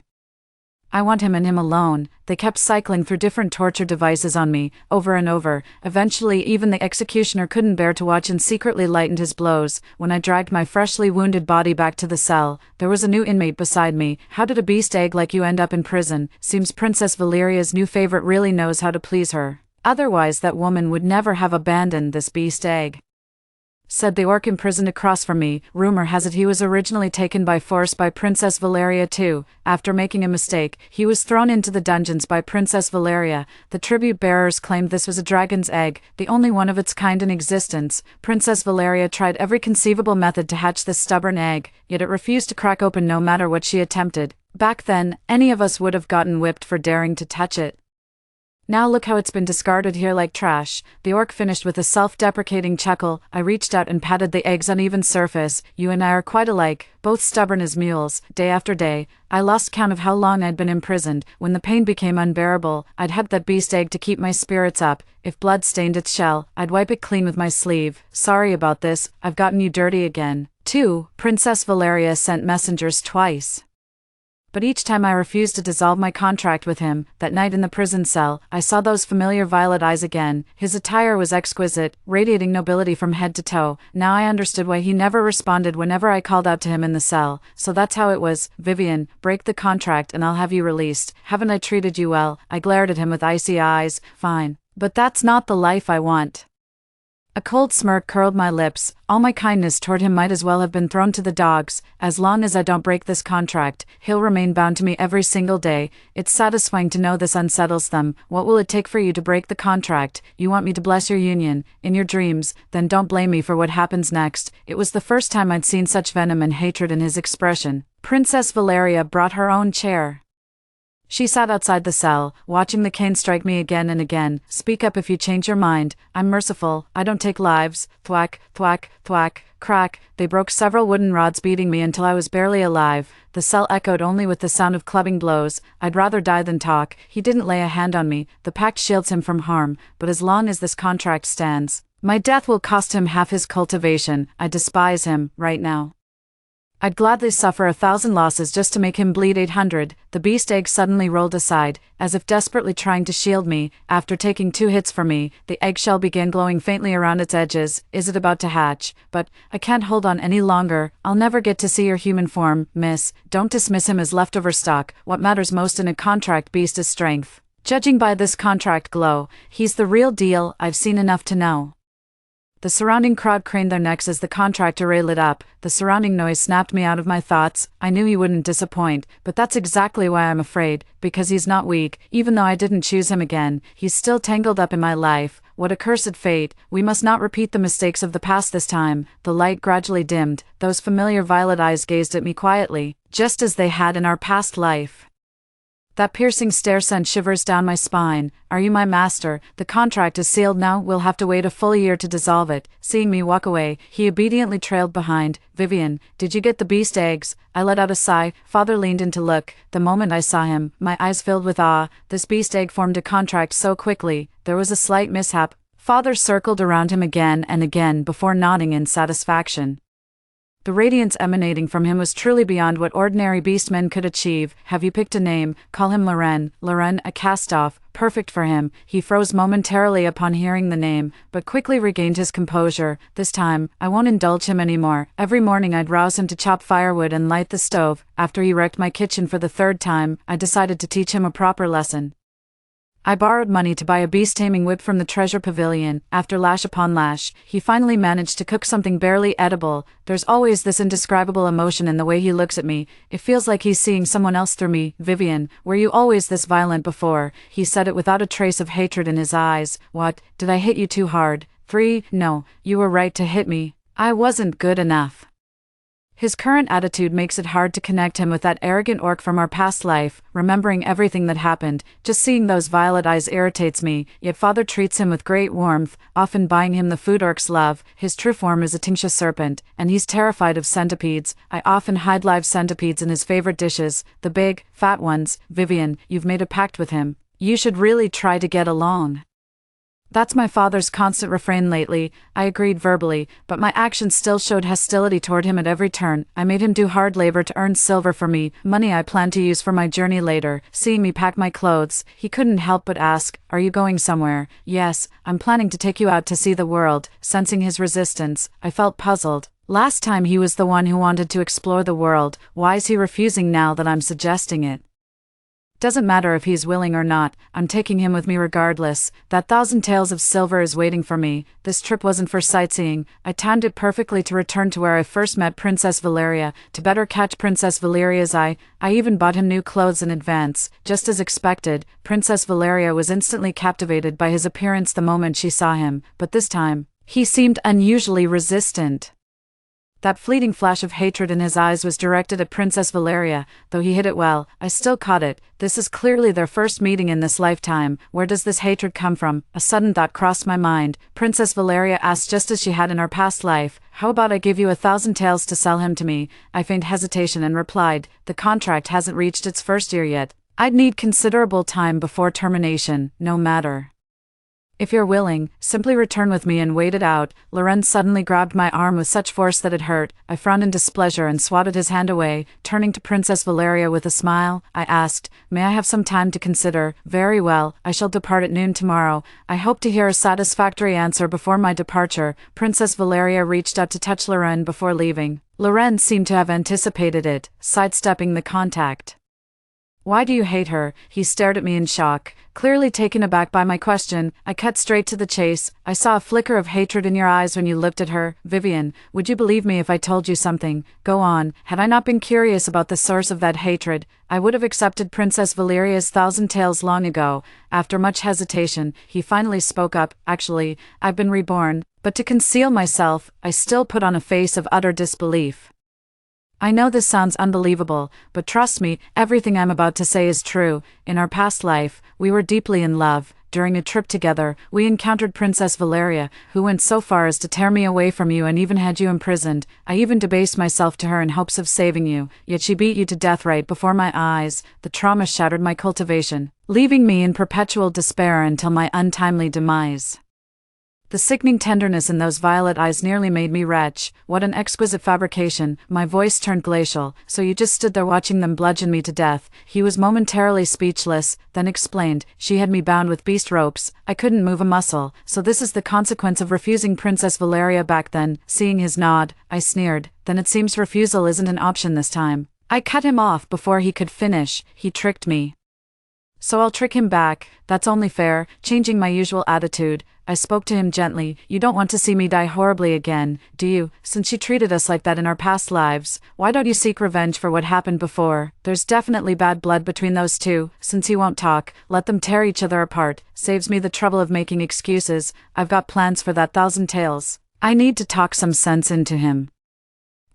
I want him and him alone. They kept cycling through different torture devices on me, over and over. Eventually even the executioner couldn't bear to watch and secretly lightened his blows. When I dragged my freshly wounded body back to the cell, there was a new inmate beside me. How did a beast egg like you end up in prison? Seems Princess Valeria's new favorite really knows how to please her. Otherwise that woman would never have abandoned this beast egg, said the orc imprisoned across from me. Rumor has it he was originally taken by force by Princess Valeria too. After making a mistake, he was thrown into the dungeons by Princess Valeria. The tribute bearers claimed this was a dragon's egg, the only one of its kind in existence. Princess Valeria tried every conceivable method to hatch this stubborn egg, yet it refused to crack open no matter what she attempted. Back then, any of us would have gotten whipped for daring to touch it. Now look how it's been discarded here like trash. The orc finished with a self-deprecating chuckle. I reached out and patted the egg's uneven surface. You and I are quite alike, both stubborn as mules. Day after day, I lost count of how long I'd been imprisoned. When the pain became unbearable, I'd had that beast egg to keep my spirits up. If blood stained its shell, I'd wipe it clean with my sleeve. Sorry about this, I've gotten you dirty again. 2. Princess Valeria sent messengers twice, but each time I refused to dissolve my contract with him. That night in the prison cell, I saw those familiar violet eyes again. His attire was exquisite, radiating nobility from head to toe. Now I understood why he never responded whenever I called out to him in the cell. So that's how it was. Vivian, break the contract and I'll have you released. Haven't I treated you well? I glared at him with icy eyes. Fine. But that's not the life I want. A cold smirk curled my lips. All my kindness toward him might as well have been thrown to the dogs. As long as I don't break this contract, he'll remain bound to me every single day. It's satisfying to know this unsettles them. What will it take for you to break the contract? You want me to bless your union, in your dreams, then don't blame me for what happens next. It was the first time I'd seen such venom and hatred in his expression. Princess Valeria brought her own chair. She sat outside the cell, watching the cane strike me again and again. Speak up if you change your mind. I'm merciful. I don't take lives. Thwack, thwack, thwack, crack. They broke several wooden rods, beating me until I was barely alive. The cell echoed only with the sound of clubbing blows. I'd rather die than talk. He didn't lay a hand on me. The pact shields him from harm, but as long as this contract stands, my death will cost him half his cultivation. I despise him, right now. I'd gladly suffer 1,000 losses just to make him bleed 800. The beast egg suddenly rolled aside, as if desperately trying to shield me. After taking 2 hits from me, the eggshell began glowing faintly around its edges. Is it about to hatch? But I can't hold on any longer. I'll never get to see your human form, miss. Don't dismiss him as leftover stock. What matters most in a contract beast is strength. Judging by this contract glow, he's the real deal. I've seen enough to know. The surrounding crowd craned their necks as the contract array lit up. The surrounding noise snapped me out of my thoughts. I knew he wouldn't disappoint, but that's exactly why I'm afraid, because he's not weak. Even though I didn't choose him again, he's still tangled up in my life. What accursed fate. We must not repeat the mistakes of the past this time. The light gradually dimmed. Those familiar violet eyes gazed at me quietly, just as they had in our past life. That piercing stare sent shivers down my spine. Are you my master? The contract is sealed now, we'll have to wait a full year to dissolve it. Seeing me walk away, he obediently trailed behind. Vivian, did you get the beast eggs? I let out a sigh. Father leaned in to look. The moment I saw him, my eyes filled with awe. This beast egg formed a contract so quickly. There was a slight mishap. Father circled around him again and again before nodding in satisfaction. The radiance emanating from him was truly beyond what ordinary beastmen could achieve. Have you picked a name? Call him Loren. Loren, a cast-off. Perfect for him. He froze momentarily upon hearing the name, but quickly regained his composure. This time, I won't indulge him anymore. Every morning I'd rouse him to chop firewood and light the stove. After he wrecked my kitchen for the third time, I decided to teach him a proper lesson. I borrowed money to buy a beast-taming whip from the treasure pavilion. After lash upon lash, he finally managed to cook something barely edible. There's always this indescribable emotion in the way he looks at me. It feels like he's seeing someone else through me. Vivian, were you always this violent before? He said it without a trace of hatred in his eyes. What, did I hit you too hard? 3. No, you were right to hit me. I wasn't good enough. His current attitude makes it hard to connect him with that arrogant orc from our past life, remembering everything that happened. Just seeing those violet eyes irritates me, yet Father treats him with great warmth, often buying him the food orcs love. His true form is a tincture serpent, and he's terrified of centipedes. I often hide live centipedes in his favorite dishes, the big, fat ones. Vivian, you've made a pact with him. You should really try to get along. That's my father's constant refrain lately. I agreed verbally, but my actions still showed hostility toward him at every turn. I made him do hard labor to earn silver for me, money I planned to use for my journey later. Seeing me pack my clothes, he couldn't help but ask, "Are you going somewhere?" "Yes, I'm planning to take you out to see the world." Sensing his resistance, I felt puzzled. Last time he was the one who wanted to explore the world. Why is he refusing now that I'm suggesting it? Doesn't matter if he's willing or not, I'm taking him with me regardless. That 1,000 taels of silver is waiting for me. This trip wasn't for sightseeing. I timed it perfectly to return to where I first met Princess Valeria, to better catch Princess Valeria's eye. I even bought him new clothes in advance. Just as expected, Princess Valeria was instantly captivated by his appearance the moment she saw him, but this time, he seemed unusually resistant. That fleeting flash of hatred in his eyes was directed at Princess Valeria, though he hid it well. I still caught it. This is clearly their first meeting in this lifetime. Where does this hatred come from? A sudden thought crossed my mind. Princess Valeria asked just as she had in our past life, "How about I give you 1,000 taels to sell him to me?" I feigned hesitation and replied, "The contract hasn't reached its first year yet. I'd need considerable time before termination, no matter. If you're willing, simply return with me and wait it out." Loren suddenly grabbed my arm with such force that it hurt. I frowned in displeasure and swatted his hand away. Turning to Princess Valeria with a smile, I asked, "May I have some time to consider?" "Very well, I shall depart at noon tomorrow. I hope to hear a satisfactory answer before my departure." Princess Valeria reached out to touch Loren before leaving. Loren seemed to have anticipated it, sidestepping the contact. "Why do you hate her?" He stared at me in shock. Clearly taken aback by my question, I cut straight to the chase. "I saw a flicker of hatred in your eyes when you looked at her. Vivian, would you believe me if I told you something?" "Go on." "Had I not been curious about the source of that hatred, I would have accepted Princess Valeria's 1,000 taels long ago." After much hesitation, he finally spoke up. "Actually, I've been reborn." But to conceal myself, I still put on a face of utter disbelief. I know this sounds unbelievable, but trust me, everything I'm about to say is true. In our past life, we were deeply in love. During a trip together, we encountered Princess Valeria, who went so far as to tear me away from you and even had you imprisoned. I even debased myself to her in hopes of saving you, yet she beat you to death right before my eyes. The trauma shattered my cultivation, leaving me in perpetual despair until my untimely demise. The sickening tenderness in those violet eyes nearly made me retch. What an exquisite fabrication. My voice turned glacial. "So you just stood there watching them bludgeon me to death?" He was momentarily speechless, then explained, "She had me bound with beast ropes. I couldn't move a muscle. So this is the consequence of refusing Princess Valeria back then." Seeing his nod, I sneered, "Then it seems refusal isn't an option this time." I cut him off before he could finish. "He tricked me. So I'll trick him back. That's only fair." Changing my usual attitude, I spoke to him gently. You don't want to see me die horribly again, do you? Since she treated us like that in our past lives, why don't you seek revenge for what happened before? There's definitely bad blood between those two. Since he won't talk, let them tear each other apart. Saves me the trouble of making excuses. I've got plans for that thousand tales. I need to talk some sense into him.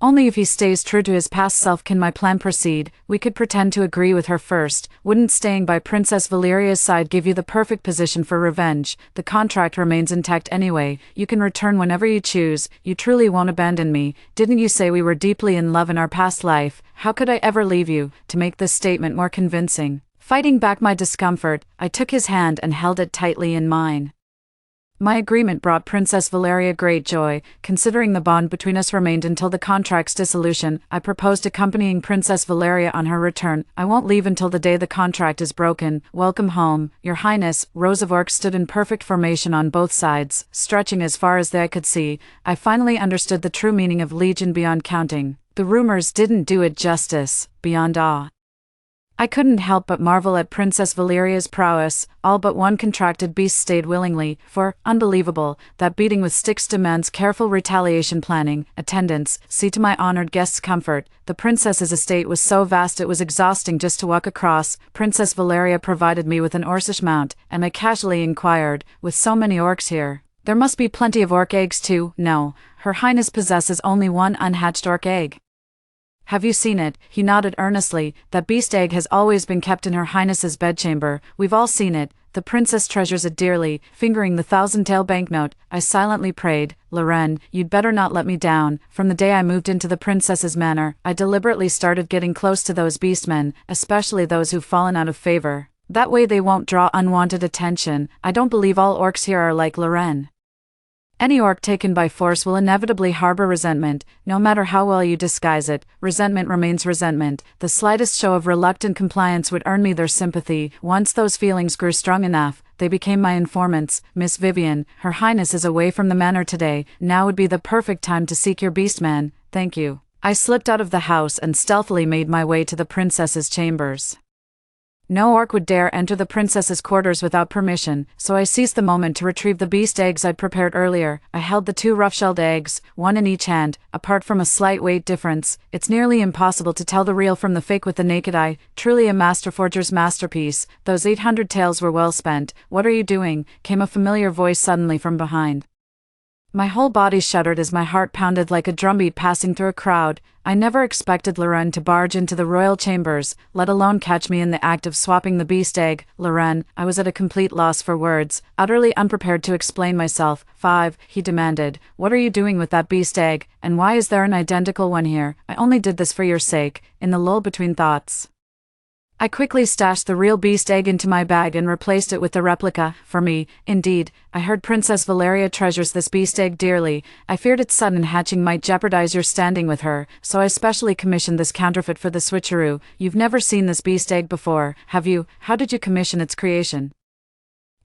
Only if he stays true to his past self can my plan proceed. We could pretend to agree with her first. Wouldn't staying by Princess Valeria's side give you the perfect position for revenge? The contract remains intact anyway. You can return whenever you choose. You truly won't abandon me. Didn't you say we were deeply in love in our past life? How could I ever leave you? To make this statement more convincing, fighting back my discomfort, I took his hand and held it tightly in mine. My agreement brought Princess Valeria great joy. Considering the bond between us remained until the contract's dissolution, I proposed accompanying Princess Valeria on her return. I won't leave until the day the contract is broken. Welcome home, Your Highness. Rows of orcs stood in perfect formation on both sides, stretching as far as the eye could see. I finally understood the true meaning of legion beyond counting. The rumors didn't do it justice, beyond awe. I couldn't help but marvel at Princess Valeria's prowess. All but one contracted beast stayed willingly, for, unbelievable, that beating with sticks demands careful retaliation planning. Attendants, see to my honored guests' comfort. The princess's estate was so vast it was exhausting just to walk across. Princess Valeria provided me with an orcish mount, and I casually inquired, with so many orcs here, there must be plenty of orc eggs too? No, Her Highness possesses only one unhatched orc egg. Have you seen it? He nodded earnestly. That beast egg has always been kept in Her Highness's bedchamber. We've all seen it. The princess treasures it dearly. Fingering the 1,000-tael banknote, I silently prayed, Loren, you'd better not let me down. From the day I moved into the princess's manor, I deliberately started getting close to those beastmen, especially those who've fallen out of favor. That way they won't draw unwanted attention. I don't believe all orcs here are like Loren. Any orc taken by force will inevitably harbor resentment. No matter how well you disguise it, resentment remains resentment. The slightest show of reluctant compliance would earn me their sympathy. Once those feelings grew strong enough, they became my informants. Miss Vivian, Her Highness is away from the manor today. Now would be the perfect time to seek your beastman. Thank you. I slipped out of the house and stealthily made my way to the princess's chambers. No orc would dare enter the princess's quarters without permission, so I seized the moment to retrieve the beast eggs I'd prepared earlier. I held the 2 rough-shelled eggs, one in each hand. Apart from a slight weight difference, it's nearly impossible to tell the real from the fake with the naked eye. Truly a master forger's masterpiece. Those 800 taels were well spent. What are you doing? Came a familiar voice suddenly from behind. My whole body shuddered as my heart pounded like a drumbeat passing through a crowd. I never expected Loren to barge into the royal chambers, let alone catch me in the act of swapping the beast egg. Loren, I was at a complete loss for words, utterly unprepared to explain myself. 5, he demanded. What are you doing with that beast egg, and why is there an identical one here? I only did this for your sake. In the lull between thoughts, I quickly stashed the real beast egg into my bag and replaced it with the replica. For me, indeed, I heard Princess Valeria treasures this beast egg dearly. I feared its sudden hatching might jeopardize your standing with her, so I specially commissioned this counterfeit for the switcheroo. You've never seen this beast egg before, have you? How did you commission its creation?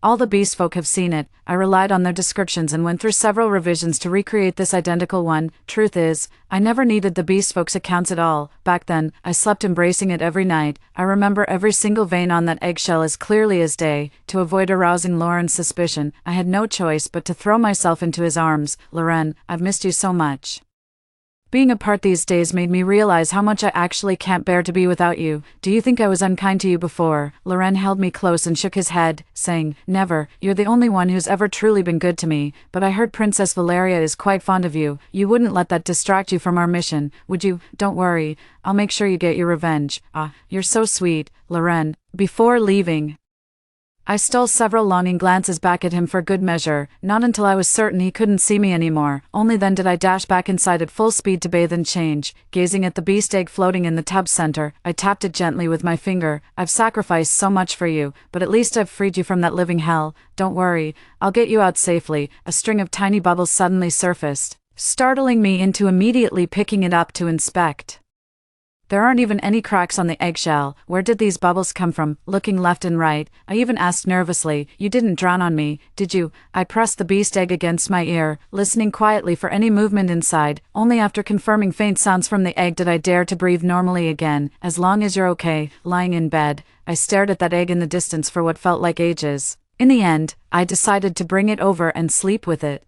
All the beast folk have seen it. I relied on their descriptions and went through several revisions to recreate this identical one. Truth is, I never needed the beast folks' accounts at all. Back then, I slept embracing it every night. I remember every single vein on that eggshell as clearly as day. To avoid arousing Loren's suspicion, I had no choice but to throw myself into his arms. Loren, I've missed you so much. Being apart these days made me realize how much I actually can't bear to be without you. Do you think I was unkind to you before? Loren held me close and shook his head, saying, Never, you're the only one who's ever truly been good to me, but I heard Princess Valeria is quite fond of you. You wouldn't let that distract you from our mission, would you? Don't worry, I'll make sure you get your revenge. Ah, you're so sweet, Loren. Before leaving, I stole several longing glances back at him for good measure. Not until I was certain he couldn't see me anymore. Only then did I dash back inside at full speed to bathe and change. Gazing at the beast egg floating in the tub center, I tapped it gently with my finger. I've sacrificed so much for you, but at least I've freed you from that living hell. Don't worry, I'll get you out safely. A string of tiny bubbles suddenly surfaced, startling me into immediately picking it up to inspect. There aren't even any cracks on the eggshell. Where did these bubbles come from? Looking left and right, I even asked nervously, You didn't drown on me, did you? I pressed the beast egg against my ear, listening quietly for any movement inside. Only after confirming faint sounds from the egg did I dare to breathe normally again. As long as you're okay. Lying in bed, I stared at that egg in the distance for what felt like ages. In the end, I decided to bring it over and sleep with it.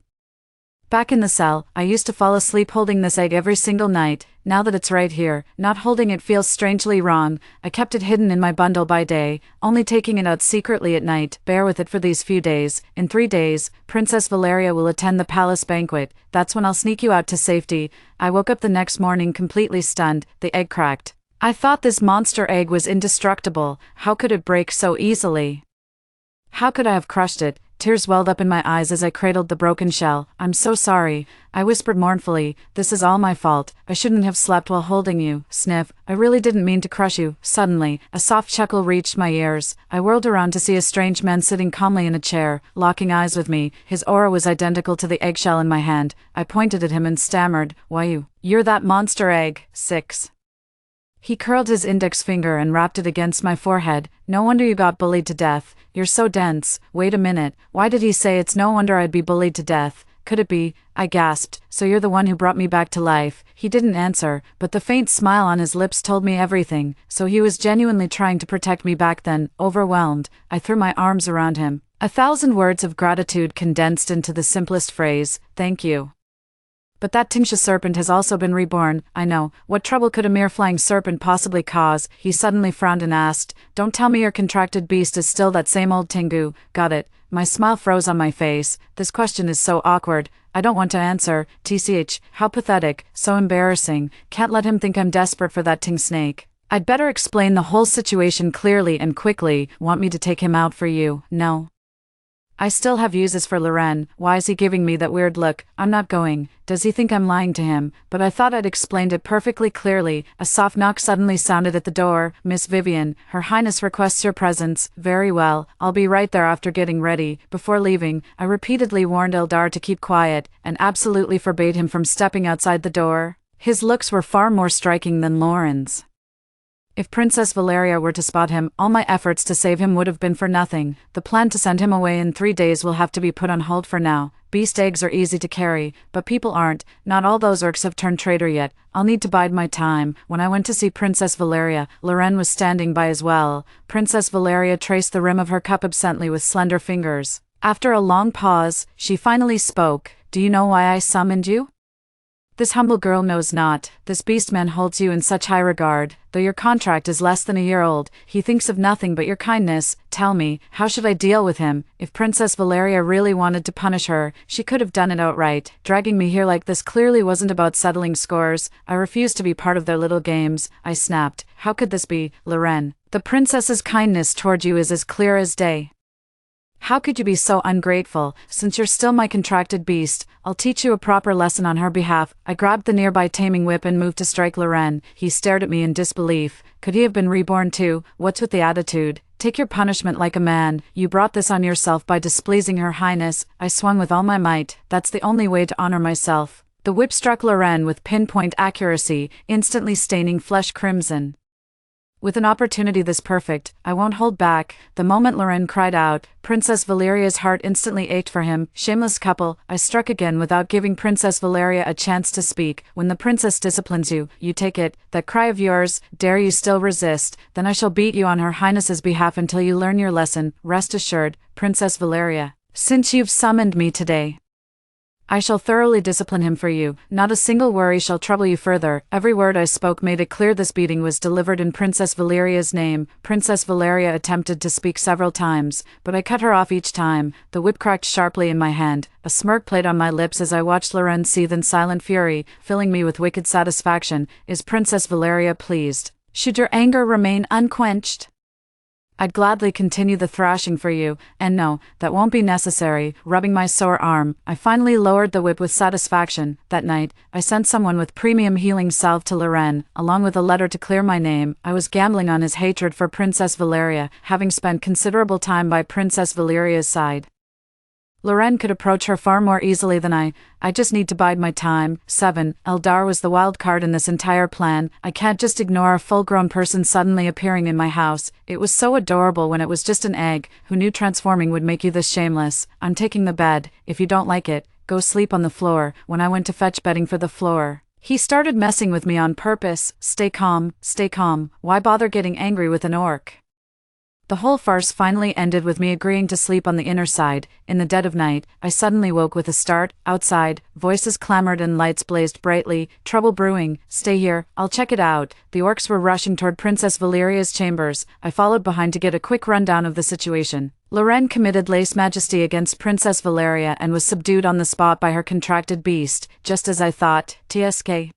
Back in the cell, I used to fall asleep holding this egg every single night. Now that it's right here, not holding it feels strangely wrong. I kept it hidden in my bundle by day, only taking it out secretly at night. Bear with it for these few days. In 3 days, Princess Valeria will attend the palace banquet. That's when I'll sneak you out to safety. I woke up the next morning completely stunned. The egg cracked. I thought this monster egg was indestructible. How could it break so easily? How could I have crushed it? Tears welled up in my eyes as I cradled the broken shell. I'm so sorry, I whispered mournfully. This is all my fault. I shouldn't have slept while holding you. Sniff. I really didn't mean to crush you. Suddenly, a soft chuckle reached my ears. I whirled around to see a strange man sitting calmly in a chair, locking eyes with me. His aura was identical to the eggshell in my hand. I pointed at him and stammered, "Why you're that monster egg." 6. He curled his index finger and wrapped it against my forehead. No wonder you got bullied to death. You're so dense. Wait a minute. Why did he say it's no wonder I'd be bullied to death? Could it be? I gasped. So you're the one who brought me back to life. He didn't answer, but the faint smile on his lips told me everything. So he was genuinely trying to protect me back then. Overwhelmed, I threw my arms around him. 1,000 words of gratitude condensed into the simplest phrase, "Thank you." But that Tingsha serpent has also been reborn. I know. What trouble could a mere flying serpent possibly cause? He suddenly frowned and asked, "Don't tell me your contracted beast is still that same old Tengu." Got it. My smile froze on my face. This question is so awkward. I don't want to answer. TCH, how pathetic. So embarrassing. Can't let him think I'm desperate for that Ting snake. I'd better explain the whole situation clearly and quickly. Want me to take him out for you? No. I still have uses for Loren. Why is he giving me that weird look? I'm not going. Does he think I'm lying to him? But I thought I'd explained it perfectly clearly. A soft knock suddenly sounded at the door. Miss Vivian, Her Highness requests your presence. Very well, I'll be right there after getting ready. Before leaving, I repeatedly warned Eldar to keep quiet, and absolutely forbade him from stepping outside the door. His looks were far more striking than Lauren's. If Princess Valeria were to spot him, all my efforts to save him would have been for nothing. The plan to send him away in 3 days will have to be put on hold for now. Beast eggs are easy to carry, but people aren't. Not all those orcs have turned traitor yet. I'll need to bide my time. When I went to see Princess Valeria, Loren was standing by as well. Princess Valeria traced the rim of her cup absently with slender fingers. After a long pause, she finally spoke. "Do you know why I summoned you?" "This humble girl knows not. This beastman holds you in such high regard. Though your contract is less than a year old, he thinks of nothing but your kindness. Tell me, how should I deal with him? If Princess Valeria really wanted to punish her, she could have done it outright. Dragging me here like this clearly wasn't about settling scores. I refuse to be part of their little games." I snapped. "How could this be, Loren? The princess's kindness toward you is as clear as day. How could you be so ungrateful? Since you're still my contracted beast, I'll teach you a proper lesson on her behalf." I grabbed the nearby taming whip and moved to strike Loren. He stared at me in disbelief. Could he have been reborn too? What's with the attitude? Take your punishment like a man. You brought this on yourself by displeasing Her Highness. I swung with all my might. That's the only way to honor myself. The whip struck Loren with pinpoint accuracy, instantly staining flesh crimson. With an opportunity this perfect, I won't hold back. The moment Loren cried out, Princess Valeria's heart instantly ached for him. Shameless couple. I struck again without giving Princess Valeria a chance to speak. "When the princess disciplines you, you take it. That cry of yours, dare you still resist? Then I shall beat you on Her Highness's behalf until you learn your lesson. Rest assured, Princess Valeria, since you've summoned me today, I shall thoroughly discipline him for you. Not a single worry shall trouble you further." Every word I spoke made it clear this beating was delivered in Princess Valeria's name. Princess Valeria attempted to speak several times, but I cut her off each time. The whip cracked sharply in my hand. A smirk played on my lips as I watched Loren seethe in silent fury, filling me with wicked satisfaction. Is Princess Valeria pleased? Should your anger remain unquenched, I'd gladly continue the thrashing for you, and no, that won't be necessary. Rubbing my sore arm, I finally lowered the whip with satisfaction. That night, I sent someone with premium healing salve to Loren, along with a letter to clear my name. I was gambling on his hatred for Princess Valeria, having spent considerable time by Princess Valeria's side. Loren could approach her far more easily than I just need to bide my time. 7. Eldar was the wild card in this entire plan. I can't just ignore a full-grown person suddenly appearing in my house. It was so adorable when it was just an egg. Who knew transforming would make you this shameless? "I'm taking the bed. If you don't like it, go sleep on the floor." When I went to fetch bedding for the floor, he started messing with me on purpose. Stay calm, stay calm. Why bother getting angry with an orc? The whole farce finally ended with me agreeing to sleep on the inner side. In the dead of night, I suddenly woke with a start. Outside, voices clamored and lights blazed brightly. Trouble brewing. Stay here, I'll check it out. The orcs were rushing toward Princess Valeria's chambers. I followed behind to get a quick rundown of the situation. Loren committed lèse majesty against Princess Valeria and was subdued on the spot by her contracted beast, just as I thought. TSK.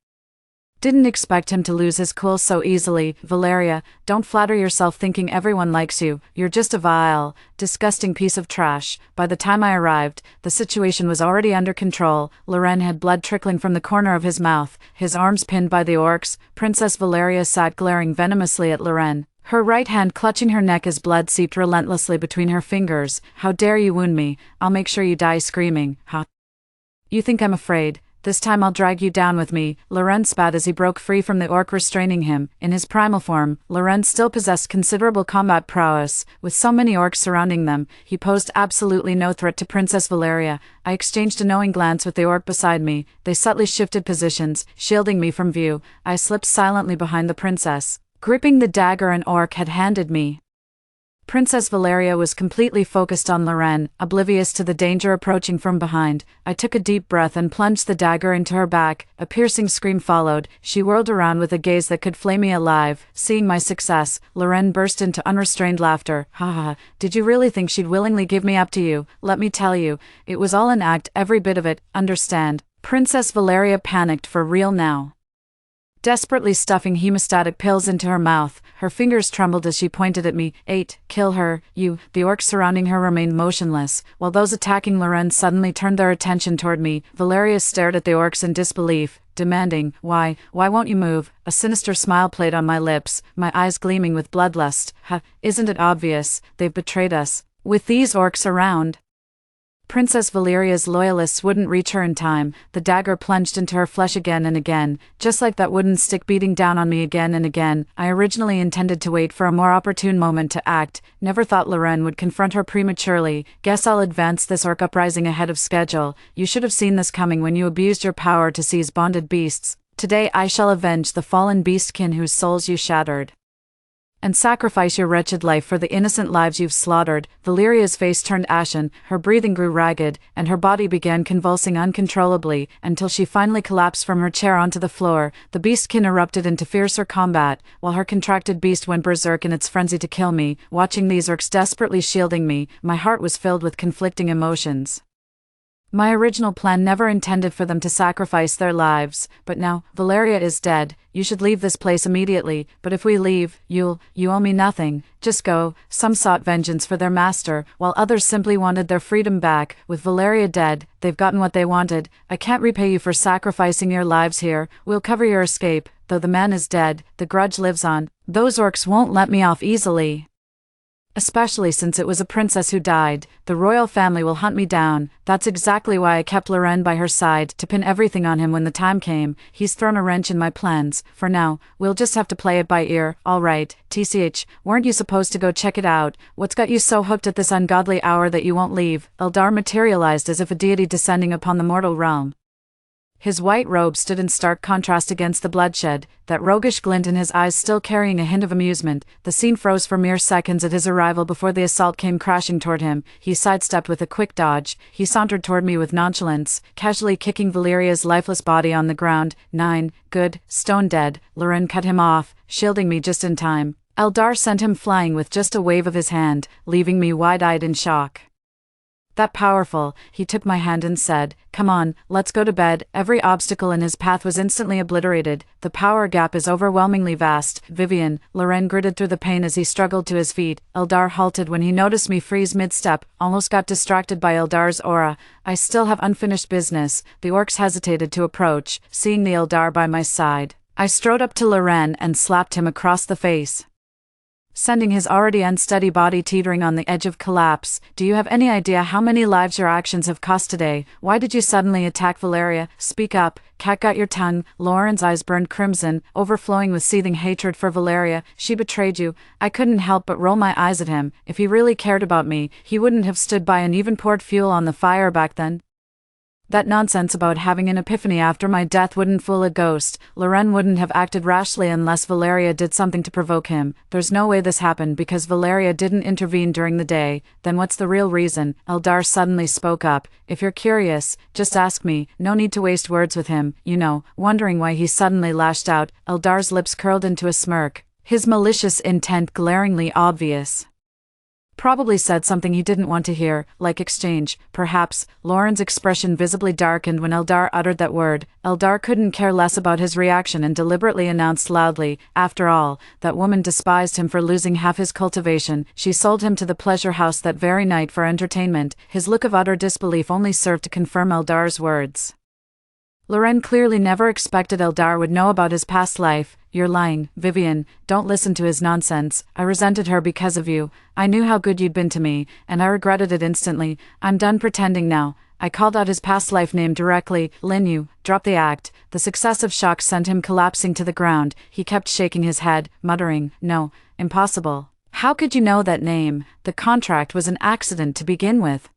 Didn't expect him to lose his cool so easily. Valeria, don't flatter yourself thinking everyone likes you. You're just a vile, disgusting piece of trash. By the time I arrived, the situation was already under control. Loren had blood trickling from the corner of his mouth, his arms pinned by the orcs. Princess Valeria sat glaring venomously at Loren, her right hand clutching her neck as blood seeped relentlessly between her fingers. How dare you wound me? I'll make sure you die screaming. Huh? You think I'm afraid? This time I'll drag you down with me. Loren spat as he broke free from the orc restraining him. In his primal form, Loren still possessed considerable combat prowess. With so many orcs surrounding them, he posed absolutely no threat to Princess Valeria. I exchanged a knowing glance with the orc beside me. They subtly shifted positions, shielding me from view. I slipped silently behind the princess, gripping the dagger an orc had handed me. Princess Valeria was completely focused on Loren, oblivious to the danger approaching from behind. I took a deep breath and plunged the dagger into her back. A piercing scream followed. She whirled around with a gaze that could flay me alive. Seeing my success, Loren burst into unrestrained laughter. Ha ha, did you really think she'd willingly give me up to you? Let me tell you, it was all an act, every bit of it, understand? Princess Valeria panicked for real now. Desperately stuffing hemostatic pills into her mouth, her fingers trembled as she pointed at me. 8. Kill her, you. The orcs surrounding her remained motionless, while those attacking Loren suddenly turned their attention toward me. Valeria stared at the orcs in disbelief, demanding, why won't you move? A sinister smile played on my lips, my eyes gleaming with bloodlust. Ha, isn't it obvious? They've betrayed us. With these orcs around, Princess Valeria's loyalists wouldn't reach her in time. The dagger plunged into her flesh again and again, just like that wooden stick beating down on me again and again. I originally intended to wait for a more opportune moment to act, never thought Loren would confront her prematurely. Guess I'll advance this orc uprising ahead of schedule. You should have seen this coming when you abused your power to seize bonded beasts. Today I shall avenge the fallen beastkin whose souls you shattered, and sacrifice your wretched life for the innocent lives you've slaughtered. Valeria's face turned ashen, her breathing grew ragged, and her body began convulsing uncontrollably, until she finally collapsed from her chair onto the floor. The beastkin erupted into fiercer combat, while her contracted beast went berserk in its frenzy to kill me. Watching these orcs desperately shielding me, my heart was filled with conflicting emotions. My original plan never intended for them to sacrifice their lives, but now, Valeria is dead. You should leave this place immediately, but if we leave, you owe me nothing. Just go. Some sought vengeance for their master, while others simply wanted their freedom back. With Valeria dead, they've gotten what they wanted. I can't repay you for sacrificing your lives here. We'll cover your escape. Though the man is dead, the grudge lives on. Those orcs won't let me off easily. Especially since it was a princess who died. The royal family will hunt me down. That's exactly why I kept Loren by her side, to pin everything on him when the time came. He's thrown a wrench in my plans. For now, we'll just have to play it by ear. Alright, TCH, weren't you supposed to go check it out? What's got you so hooked at this ungodly hour that you won't leave? Eldar materialized as if a deity descending upon the mortal realm. His white robe stood in stark contrast against the bloodshed, that roguish glint in his eyes still carrying a hint of amusement. The scene froze for mere seconds at his arrival before the assault came crashing toward him. He sidestepped with a quick dodge. He sauntered toward me with nonchalance, casually kicking Valeria's lifeless body on the ground. 9. Good, stone dead. Loren cut him off, shielding me just in time. Eldar sent him flying with just a wave of his hand, leaving me wide-eyed in shock. That powerful, he took my hand and said, "Come on, let's go to bed." Every obstacle in his path was instantly obliterated. The power gap is overwhelmingly vast. Vivian, Loren gritted through the pain as he struggled to his feet. Eldar halted when he noticed me freeze mid-step, almost got distracted by Eldar's aura. I still have unfinished business. The orcs hesitated to approach, seeing the Eldar by my side. I strode up to Loren and slapped him across the face, sending his already unsteady body teetering on the edge of collapse. Do you have any idea how many lives your actions have cost today? Why did you suddenly attack Valeria? Speak up. Cat got your tongue. Loren's eyes burned crimson, overflowing with seething hatred for Valeria. She betrayed you. I couldn't help but roll my eyes at him. If he really cared about me, he wouldn't have stood by and even poured fuel on the fire back then. That nonsense about having an epiphany after my death wouldn't fool a ghost. Loren wouldn't have acted rashly unless Valeria did something to provoke him. There's no way this happened because Valeria didn't intervene during the day. Then what's the real reason? Eldar suddenly spoke up. If you're curious, just ask me. No need to waste words with him, you know. Wondering why he suddenly lashed out, Eldar's lips curled into a smirk, his malicious intent glaringly obvious. Probably said something he didn't want to hear, like exchange, perhaps. Lauren's expression visibly darkened when Eldar uttered that word. Eldar couldn't care less about his reaction and deliberately announced loudly, after all, that woman despised him for losing half his cultivation. She sold him to the pleasure house that very night for entertainment. His look of utter disbelief only served to confirm Eldar's words. Loren clearly never expected Eldar would know about his past life. You're lying, Vivian. Don't listen to his nonsense. I resented her because of you. I knew how good you'd been to me, and I regretted it instantly. I'm done pretending now. I called out his past life name directly. Linyu, drop the act. The successive shock sent him collapsing to the ground. He kept shaking his head, muttering, no, impossible. How could you know that name? The contract was an accident to begin with.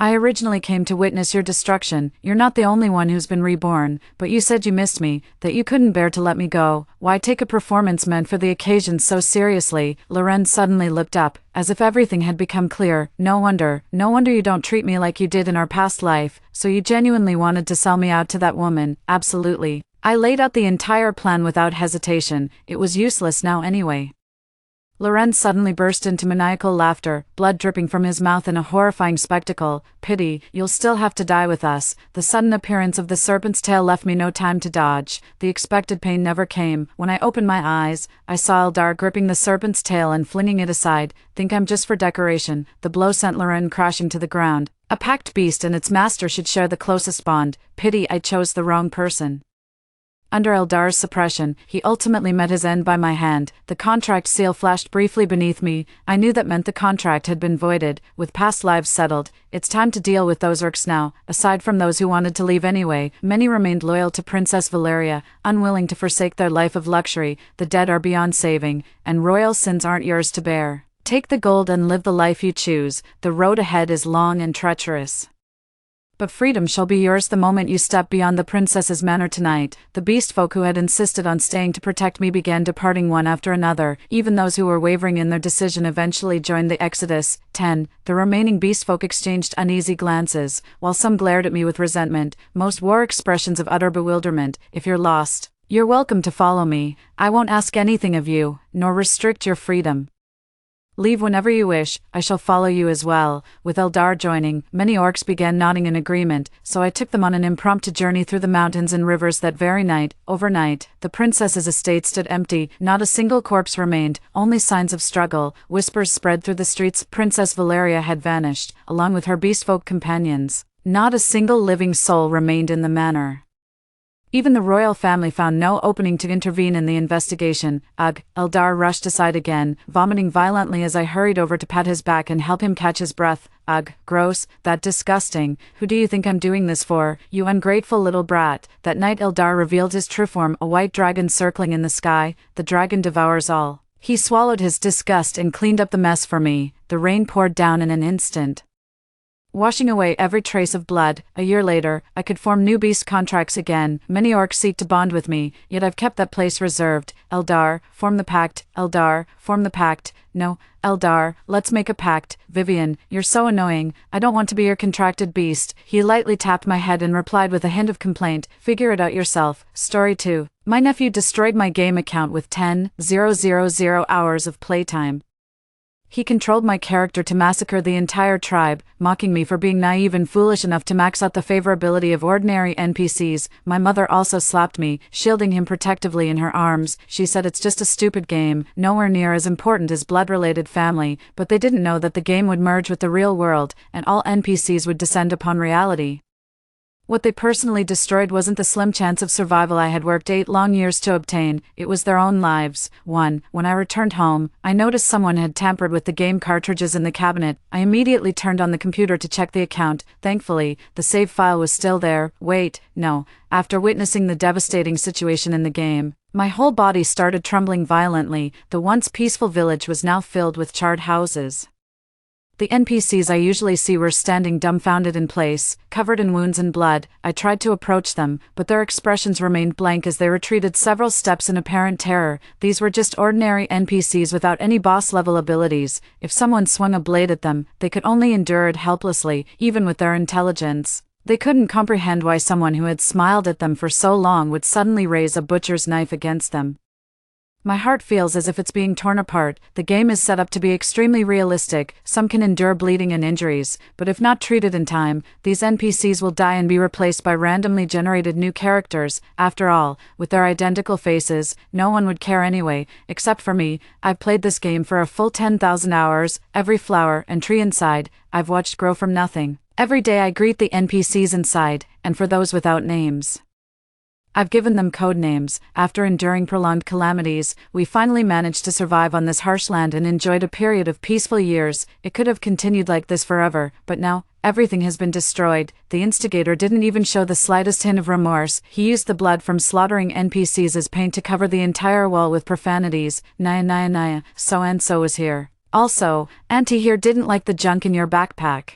I originally came to witness your destruction. You're not the only one who's been reborn, but you said you missed me, that you couldn't bear to let me go. Why take a performance meant for the occasion so seriously? Loren suddenly looked up, as if everything had become clear. No wonder you don't treat me like you did in our past life. So you genuinely wanted to sell me out to that woman? Absolutely. I laid out the entire plan without hesitation. It was useless now anyway. Loren suddenly burst into maniacal laughter, blood dripping from his mouth in a horrifying spectacle. Pity, you'll still have to die with us. The sudden appearance of the serpent's tail left me no time to dodge. The expected pain never came. When I opened my eyes, I saw Eldar gripping the serpent's tail and flinging it aside. Think I'm just for decoration. The blow sent Loren crashing to the ground. A packed beast and its master should share the closest bond. Pity I chose the wrong person. Under Eldar's suppression, he ultimately met his end by my hand. The contract seal flashed briefly beneath me. I knew that meant the contract had been voided, with past lives settled. It's time to deal with those orcs now. Aside from those who wanted to leave anyway, many remained loyal to Princess Valeria, unwilling to forsake their life of luxury. The dead are beyond saving, and royal sins aren't yours to bear. Take the gold and live the life you choose. The road ahead is long and treacherous. But freedom shall be yours the moment you step beyond the princess's manor tonight. The beast folk who had insisted on staying to protect me began departing one after another. Even those who were wavering in their decision eventually joined the exodus. 10. The remaining beast folk exchanged uneasy glances, while some glared at me with resentment. Most wore expressions of utter bewilderment. If you're lost, you're welcome to follow me. I won't ask anything of you, nor restrict your freedom. Leave whenever you wish, I shall follow you as well. With Eldar joining, many orcs began nodding in agreement, so I took them on an impromptu journey through the mountains and rivers that very night. Overnight, the princess's estate stood empty, not a single corpse remained, only signs of struggle. Whispers spread through the streets. Princess Valeria had vanished, along with her beastfolk companions. Not a single living soul remained in the manor. Even the royal family found no opening to intervene in the investigation. Ugh, Eldar rushed aside again, vomiting violently as I hurried over to pat his back and help him catch his breath. Ugh, gross, that disgusting. Who do you think I'm doing this for, you ungrateful little brat? That night Eldar revealed his true form, a white dragon circling in the sky. The dragon devours all. He swallowed his disgust and cleaned up the mess for me. The rain poured down in an instant, washing away every trace of blood. A year later, I could form new beast contracts again. Many orcs seek to bond with me, yet I've kept that place reserved. Eldar, form the pact. Eldar, form the pact. No, Eldar, let's make a pact. Vivian, you're so annoying. I don't want to be your contracted beast. He lightly tapped my head and replied with a hint of complaint. Figure it out yourself. Story 2. My nephew destroyed my game account with 10,000 hours of playtime. He controlled my character to massacre the entire tribe, mocking me for being naive and foolish enough to max out the favorability of ordinary NPCs. My mother also slapped me, shielding him protectively in her arms. She said it's just a stupid game, nowhere near as important as blood-related family, but they didn't know that the game would merge with the real world, and all NPCs would descend upon reality. What they personally destroyed wasn't the slim chance of survival I had worked 8 long years to obtain, it was their own lives. 1. When I returned home, I noticed someone had tampered with the game cartridges in the cabinet. I immediately turned on the computer to check the account. Thankfully, the save file was still there. Wait, no. After witnessing the devastating situation in the game, my whole body started trembling violently. The once peaceful village was now filled with charred houses. The NPCs I usually see were standing dumbfounded in place, covered in wounds and blood. I tried to approach them, but their expressions remained blank as they retreated several steps in apparent terror. These were just ordinary NPCs without any boss-level abilities. If someone swung a blade at them, they could only endure it helplessly, even with their intelligence. They couldn't comprehend why someone who had smiled at them for so long would suddenly raise a butcher's knife against them. My heart feels as if it's being torn apart. The game is set up to be extremely realistic. Some can endure bleeding and injuries, but if not treated in time, these NPCs will die and be replaced by randomly generated new characters. After all, with their identical faces, no one would care anyway, except for me. I've played this game for a full 10,000 hours. Every flower and tree inside, I've watched grow from nothing. Every day I greet the NPCs inside, and for those without names, I've given them code names. After enduring prolonged calamities, we finally managed to survive on this harsh land and enjoyed a period of peaceful years. It could have continued like this forever, but now, everything has been destroyed. The instigator didn't even show the slightest hint of remorse. He used the blood from slaughtering NPCs as paint to cover the entire wall with profanities. Naya naya naya, so-and-so is here. Also, Auntie here didn't like the junk in your backpack,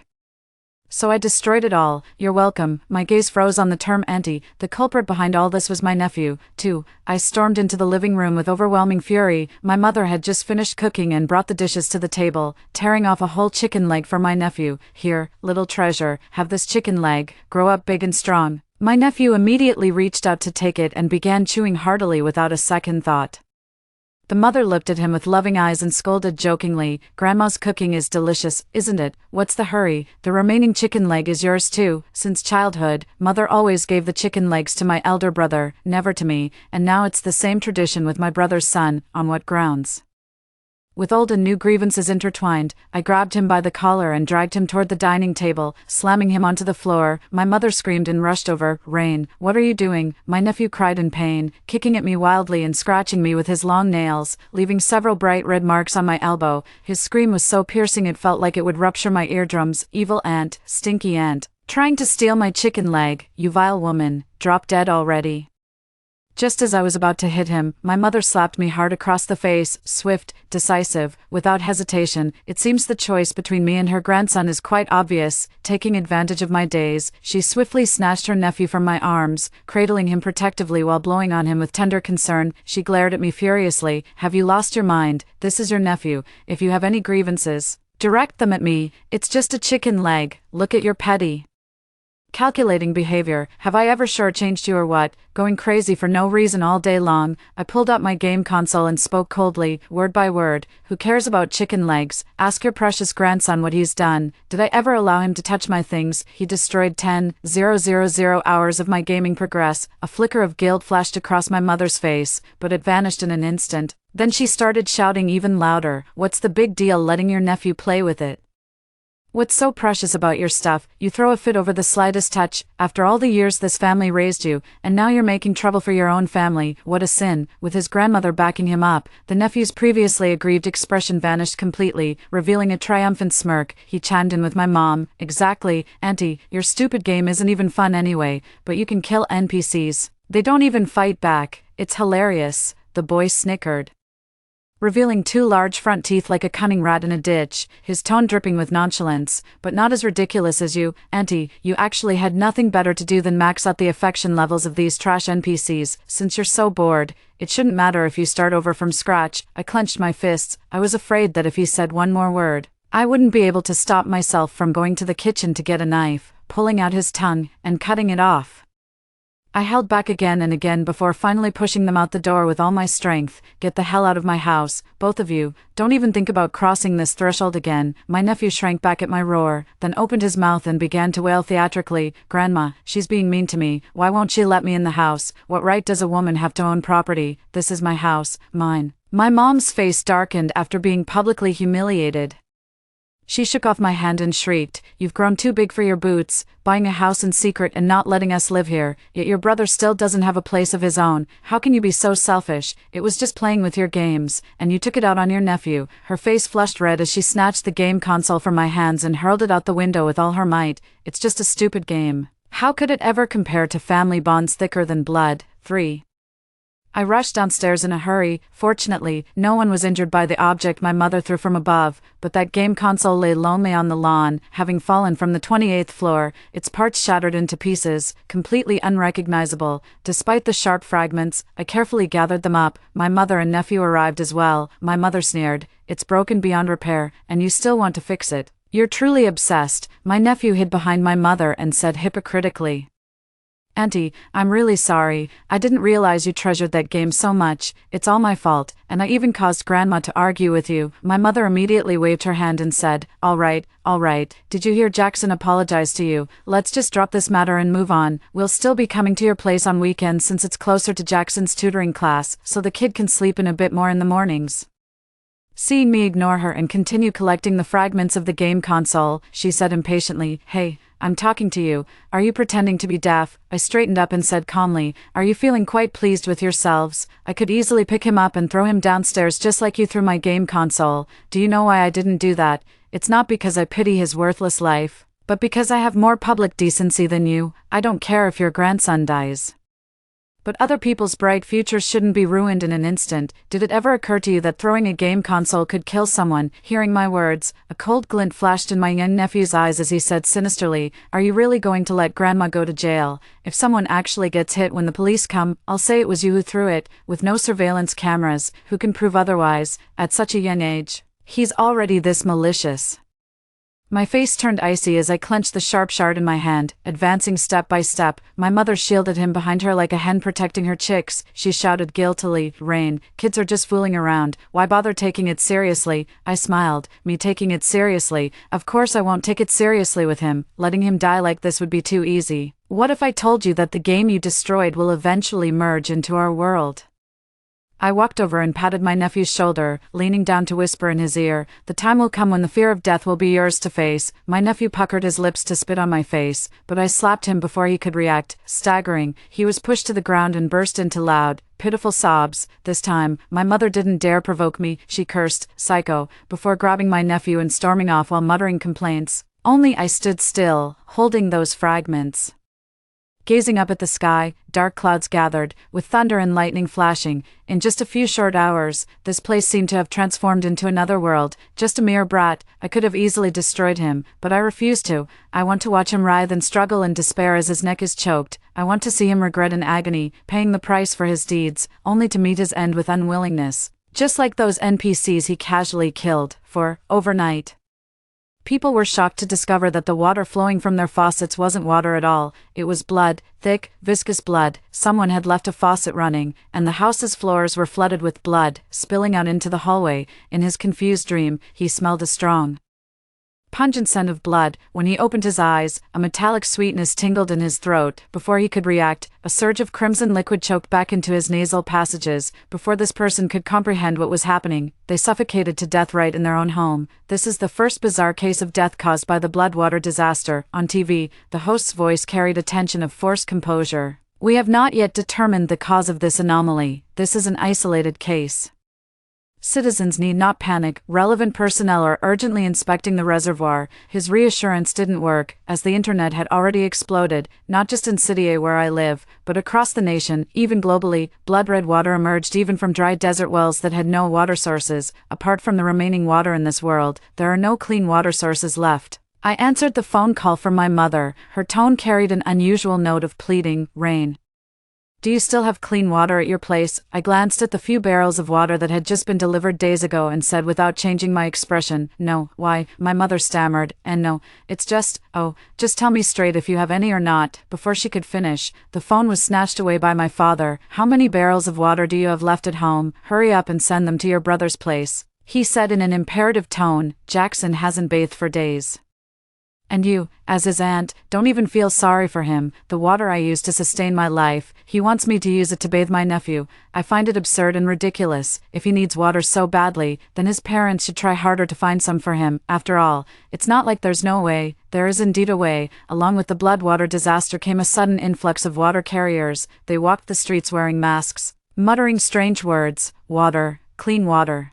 so I destroyed it all. You're welcome. My gaze froze on the term auntie. The culprit behind all this was my nephew, too. I stormed into the living room with overwhelming fury. My mother had just finished cooking and brought the dishes to the table, tearing off a whole chicken leg for my nephew. Here, little treasure, have this chicken leg, grow up big and strong. My nephew immediately reached out to take it and began chewing heartily without a second thought. The mother looked at him with loving eyes and scolded jokingly, "Grandma's cooking is delicious, isn't it? What's the hurry? The remaining chicken leg is yours too." Since childhood, Mother always gave the chicken legs to my elder brother, never to me, and now it's the same tradition with my brother's son. On what grounds? With old and new grievances intertwined, I grabbed him by the collar and dragged him toward the dining table, slamming him onto the floor. My mother screamed and rushed over. "Rain, what are you doing?" My nephew cried in pain, kicking at me wildly and scratching me with his long nails, leaving several bright red marks on my elbow. His scream was so piercing it felt like it would rupture my eardrums. "Evil aunt, stinky aunt, trying to steal my chicken leg, you vile woman, drop dead already." Just as I was about to hit him, my mother slapped me hard across the face, swift, decisive, without hesitation. It seems the choice between me and her grandson is quite obvious. Taking advantage of my daze, she swiftly snatched her nephew from my arms, cradling him protectively while blowing on him with tender concern. She glared at me furiously. "Have you lost your mind? This is your nephew. If you have any grievances, direct them at me. It's just a chicken leg. Look at your petty, calculating behavior. Have I ever shortchanged you or what? Going crazy for no reason all day long." I pulled out my game console and spoke coldly, word by word. "Who cares about chicken legs? Ask your precious grandson what he's done. Did I ever allow him to touch my things? He destroyed 10,000 hours of my gaming progress." A flicker of guilt flashed across my mother's face, but it vanished in an instant. Then she started shouting even louder. "What's the big deal letting your nephew play with it? What's so precious about your stuff? You throw a fit over the slightest touch. After all the years this family raised you, and now you're making trouble for your own family. What a sin." With his grandmother backing him up, the nephew's previously aggrieved expression vanished completely, revealing a triumphant smirk. He chimed in with my mom. "Exactly, Auntie, your stupid game isn't even fun anyway, but you can kill NPCs. They don't even fight back. It's hilarious." The boy snickered, revealing two large front teeth like a cunning rat in a ditch, his tone dripping with nonchalance. "But not as ridiculous as you, Auntie. You actually had nothing better to do than max out the affection levels of these trash NPCs. Since you're so bored, it shouldn't matter if you start over from scratch." I clenched my fists. I was afraid that if he said one more word, I wouldn't be able to stop myself from going to the kitchen to get a knife, pulling out his tongue, and cutting it off. I held back again and again before finally pushing them out the door with all my strength. "Get the hell out of my house, both of you. Don't even think about crossing this threshold again." My nephew shrank back at my roar, then opened his mouth and began to wail theatrically. "Grandma, she's being mean to me. Why won't she let me in the house? What right does a woman have to own property? This is my house, mine." My mom's face darkened after being publicly humiliated. She shook off my hand and shrieked, "You've grown too big for your boots, buying a house in secret and not letting us live here, yet your brother still doesn't have a place of his own. How can you be so selfish? It was just playing with your games, and you took it out on your nephew." Her face flushed red as she snatched the game console from my hands and hurled it out the window with all her might. "It's just a stupid game. How could it ever compare to family bonds thicker than blood?" 3. I rushed downstairs in a hurry. Fortunately, no one was injured by the object my mother threw from above, but that game console lay lonely on the lawn, having fallen from the 28th floor, its parts shattered into pieces, completely unrecognizable. Despite the sharp fragments, I carefully gathered them up. My mother and nephew arrived as well. My mother sneered, "It's broken beyond repair, and you still want to fix it? You're truly obsessed." My nephew hid behind my mother and said hypocritically, "Auntie, I'm really sorry. I didn't realize you treasured that game so much. It's all my fault, and I even caused Grandma to argue with you." My mother immediately waved her hand and said, all right. Did you hear Jackson apologize to you? Let's just drop this matter and move on. We'll still be coming to your place on weekends since it's closer to Jackson's tutoring class, so the kid can sleep in a bit more in the mornings." Seeing me ignore her and continue collecting the fragments of the game console, she said impatiently, "Hey, I'm talking to you. Are you pretending to be deaf?" I straightened up and said calmly, "Are you feeling quite pleased with yourselves? I could easily pick him up and throw him downstairs just like you threw my game console. Do you know why I didn't do that? It's not because I pity his worthless life, but because I have more public decency than you. I don't care if your grandson dies, but other people's bright futures shouldn't be ruined in an instant. Did it ever occur to you that throwing a game console could kill someone?" Hearing my words, a cold glint flashed in my young nephew's eyes as he said sinisterly, "Are you really going to let Grandma go to jail? If someone actually gets hit when the police come, I'll say it was you who threw it, with no surveillance cameras. Who can prove otherwise, at such a young age? He's already this malicious." My face turned icy as I clenched the sharp shard in my hand, advancing step by step. My mother shielded him behind her like a hen protecting her chicks. She shouted guiltily, "Rain, kids are just fooling around. Why bother taking it seriously?" I smiled. "Me taking it seriously? Of course I won't take it seriously with him. Letting him die like this would be too easy. What if I told you that the game you destroyed will eventually merge into our world?" I walked over and patted my nephew's shoulder, leaning down to whisper in his ear, "The time will come when the fear of death will be yours to face." My nephew puckered his lips to spit on my face, but I slapped him before he could react. Staggering, he was pushed to the ground and burst into loud, pitiful sobs. This time, my mother didn't dare provoke me. She cursed, "Psycho," before grabbing my nephew and storming off while muttering complaints. Only I stood still, holding those fragments. Gazing up at the sky, dark clouds gathered, with thunder and lightning flashing. In just a few short hours, this place seemed to have transformed into another world. Just a mere brat, I could have easily destroyed him, but I refused to. I want to watch him writhe and struggle in despair as his neck is choked. I want to see him regret in agony, paying the price for his deeds, only to meet his end with unwillingness. Just like those NPCs he casually killed, for, overnight. People were shocked to discover that the water flowing from their faucets wasn't water at all. It was blood, thick, viscous blood. Someone had left a faucet running, and the house's floors were flooded with blood, spilling out into the hallway. In his confused dream, he smelled a strong, pungent scent of blood. When he opened his eyes, a metallic sweetness tingled in his throat. Before he could react, a surge of crimson liquid choked back into his nasal passages. Before this person could comprehend what was happening, they suffocated to death right in their own home. This is the first bizarre case of death caused by the Bloodwater disaster. On TV, the host's voice carried a tension of forced composure. "We have not yet determined the cause of this anomaly. This is an isolated case. Citizens need not panic. Relevant personnel are urgently inspecting the reservoir." His reassurance didn't work, as the internet had already exploded, not just in City A where I live, but across the nation, even globally. Blood-red water emerged even from dry desert wells that had no water sources. Apart from the remaining water in this world, there are no clean water sources left. I answered the phone call from my mother. Her tone carried an unusual note of pleading. "Rain, do you still have clean water at your place?" I glanced at the few barrels of water that had just been delivered days ago and said without changing my expression, "No." "Why?" my mother stammered. "And no, it's just, just tell me straight if you have any or not." Before she could finish, the phone was snatched away by my father. "How many barrels of water do you have left at home? Hurry up and send them to your brother's place," he said in an imperative tone. "Jackson hasn't bathed for days. And you, as his aunt, don't even feel sorry for him. The water I use to sustain my life, he wants me to use it to bathe my nephew. I find it absurd and ridiculous. If he needs water so badly, then his parents should try harder to find some for him. After all, it's not like there's no way. There is indeed a way." Along with the Bloodwater disaster came a sudden influx of water carriers. They walked the streets wearing masks, muttering strange words. "Water, clean water.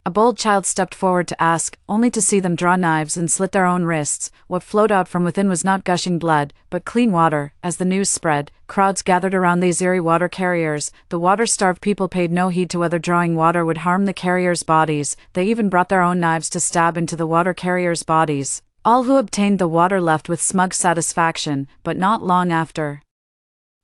A bold child stepped forward to ask, only to see them draw knives and slit their own wrists. What flowed out from within was not gushing blood, but clean water. As the news spread, crowds gathered around these eerie water carriers. The water-starved people paid no heed to whether drawing water would harm the carriers' bodies. They even brought their own knives to stab into the water carriers' bodies. All who obtained the water left with smug satisfaction, but not long after.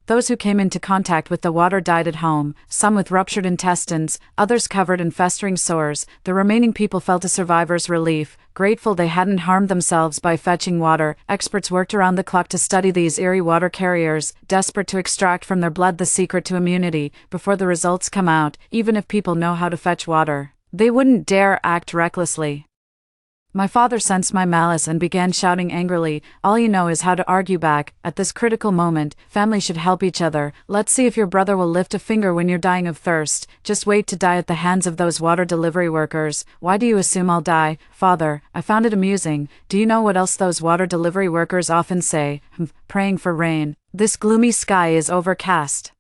Those who came into contact with the water died at home, some with ruptured intestines, others covered in festering sores. The remaining people felt a survivor's relief, grateful they hadn't harmed themselves by fetching water. Experts worked around the clock to study these eerie water carriers, desperate to extract from their blood the secret to immunity. Before the results come out, even if people know how to fetch water, they wouldn't dare act recklessly. My father sensed my malice and began shouting angrily, "All you know is how to argue back. At this critical moment, family should help each other. Let's see if your brother will lift a finger when you're dying of thirst. Just wait to die at the hands of those water delivery workers. Why do you assume I'll die?" Father, I found it amusing. Do you know what else those water delivery workers often say? Praying for rain. This gloomy sky is overcast,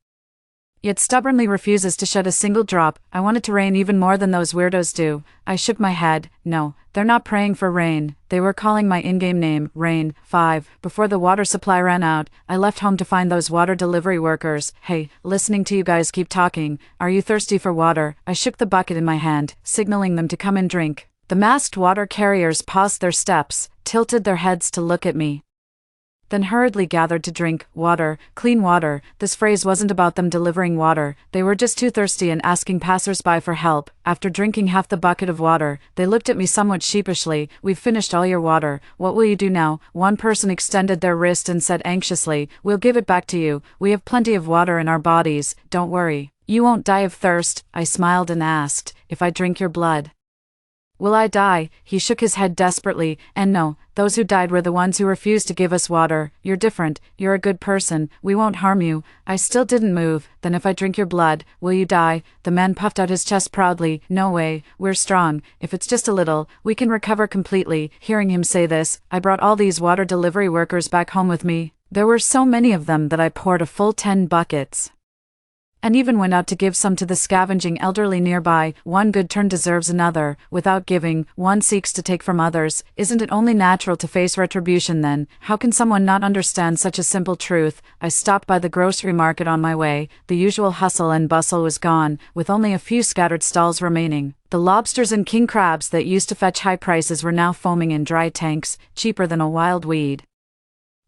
yet stubbornly refuses to shed a single drop. I want it to rain even more than those weirdos do. I shook my head. No, they're not praying for rain. They were calling my in-game name, Rain. 5. Before the water supply ran out, I left home to find those water delivery workers. Hey, listening to you guys keep talking. Are you thirsty for water? I shook the bucket in my hand, signaling them to come and drink. The masked water carriers paused their steps, tilted their heads to look at me, then hurriedly gathered to drink water, clean water. This phrase wasn't about them delivering water. They were just too thirsty and asking passers-by for help. After drinking half the bucket of water, they looked at me somewhat sheepishly. "We've finished all your water. What will you do now?" One person extended their wrist and said anxiously, "We'll give it back to you. We have plenty of water in our bodies. Don't worry. You won't die of thirst." I smiled and asked, "If I drink your blood, will I die?" He shook his head desperately. "And no, those who died were the ones who refused to give us water. You're different. You're a good person. We won't harm you." I still didn't move. "Then if I drink your blood, will you die?" The man puffed out his chest proudly. "No way. We're strong. If it's just a little, we can recover completely." Hearing him say this, I brought all these water delivery workers back home with me. There were so many of them that I poured a full 10 buckets. And even went out to give some to the scavenging elderly nearby. One good turn deserves another. Without giving, one seeks to take from others. Isn't it only natural to face retribution then? How can someone not understand such a simple truth? I stopped by the grocery market on my way. The usual hustle and bustle was gone, with only a few scattered stalls remaining. The lobsters and king crabs that used to fetch high prices were now foaming in dry tanks, cheaper than a wild weed.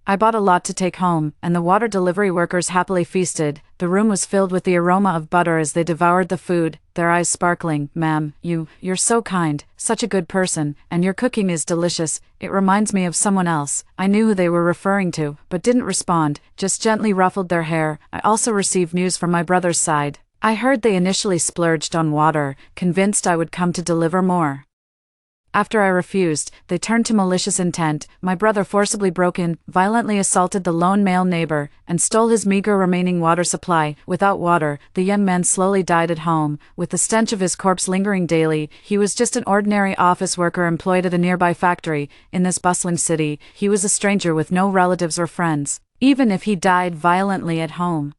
I bought a lot to take home, and the water delivery workers happily feasted. The room was filled with the aroma of butter as they devoured the food, their eyes sparkling. "Ma'am, you're so kind, such a good person, and your cooking is delicious. It reminds me of someone else." I knew who they were referring to, but didn't respond, just gently ruffled their hair. I also received news from my brother's side. I heard they initially splurged on water, convinced I would come to deliver more. After I refused, they turned to malicious intent. My brother forcibly broke in, violently assaulted the lone male neighbor, and stole his meager remaining water supply. Without water, the young man slowly died at home, with the stench of his corpse lingering daily. He was just an ordinary office worker employed at a nearby factory. In this bustling city, he was a stranger with no relatives or friends. Even if he died violently at home,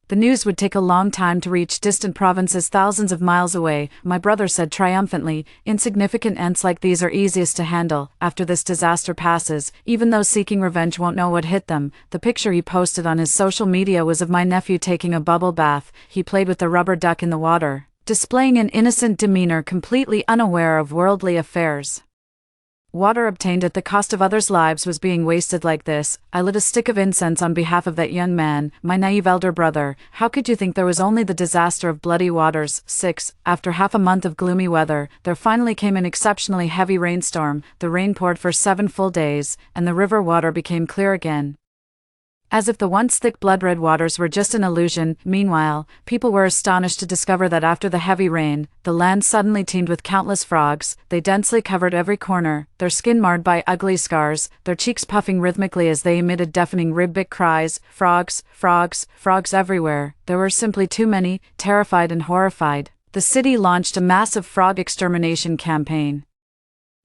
the news would take a long time to reach distant provinces thousands of miles away. My brother said triumphantly, "Insignificant ants like these are easiest to handle. After this disaster passes, even those seeking revenge won't know what hit them." The picture he posted on his social media was of my nephew taking a bubble bath. He played with the rubber duck in the water, displaying an innocent demeanor, completely unaware of worldly affairs. Water obtained at the cost of others' lives was being wasted like this. I lit a stick of incense on behalf of that young man, my naive elder brother. How could you think there was only the disaster of bloody waters? 6. After half a month of gloomy weather, there finally came an exceptionally heavy rainstorm. The rain poured for 7 full days, and the river water became clear again, as if the once thick blood-red waters were just an illusion. Meanwhile, people were astonished to discover that after the heavy rain, the land suddenly teemed with countless frogs. They densely covered every corner, their skin marred by ugly scars, their cheeks puffing rhythmically as they emitted deafening rhythmic cries. Frogs, frogs, frogs everywhere. There were simply too many. Terrified and horrified, the city launched a massive frog extermination campaign.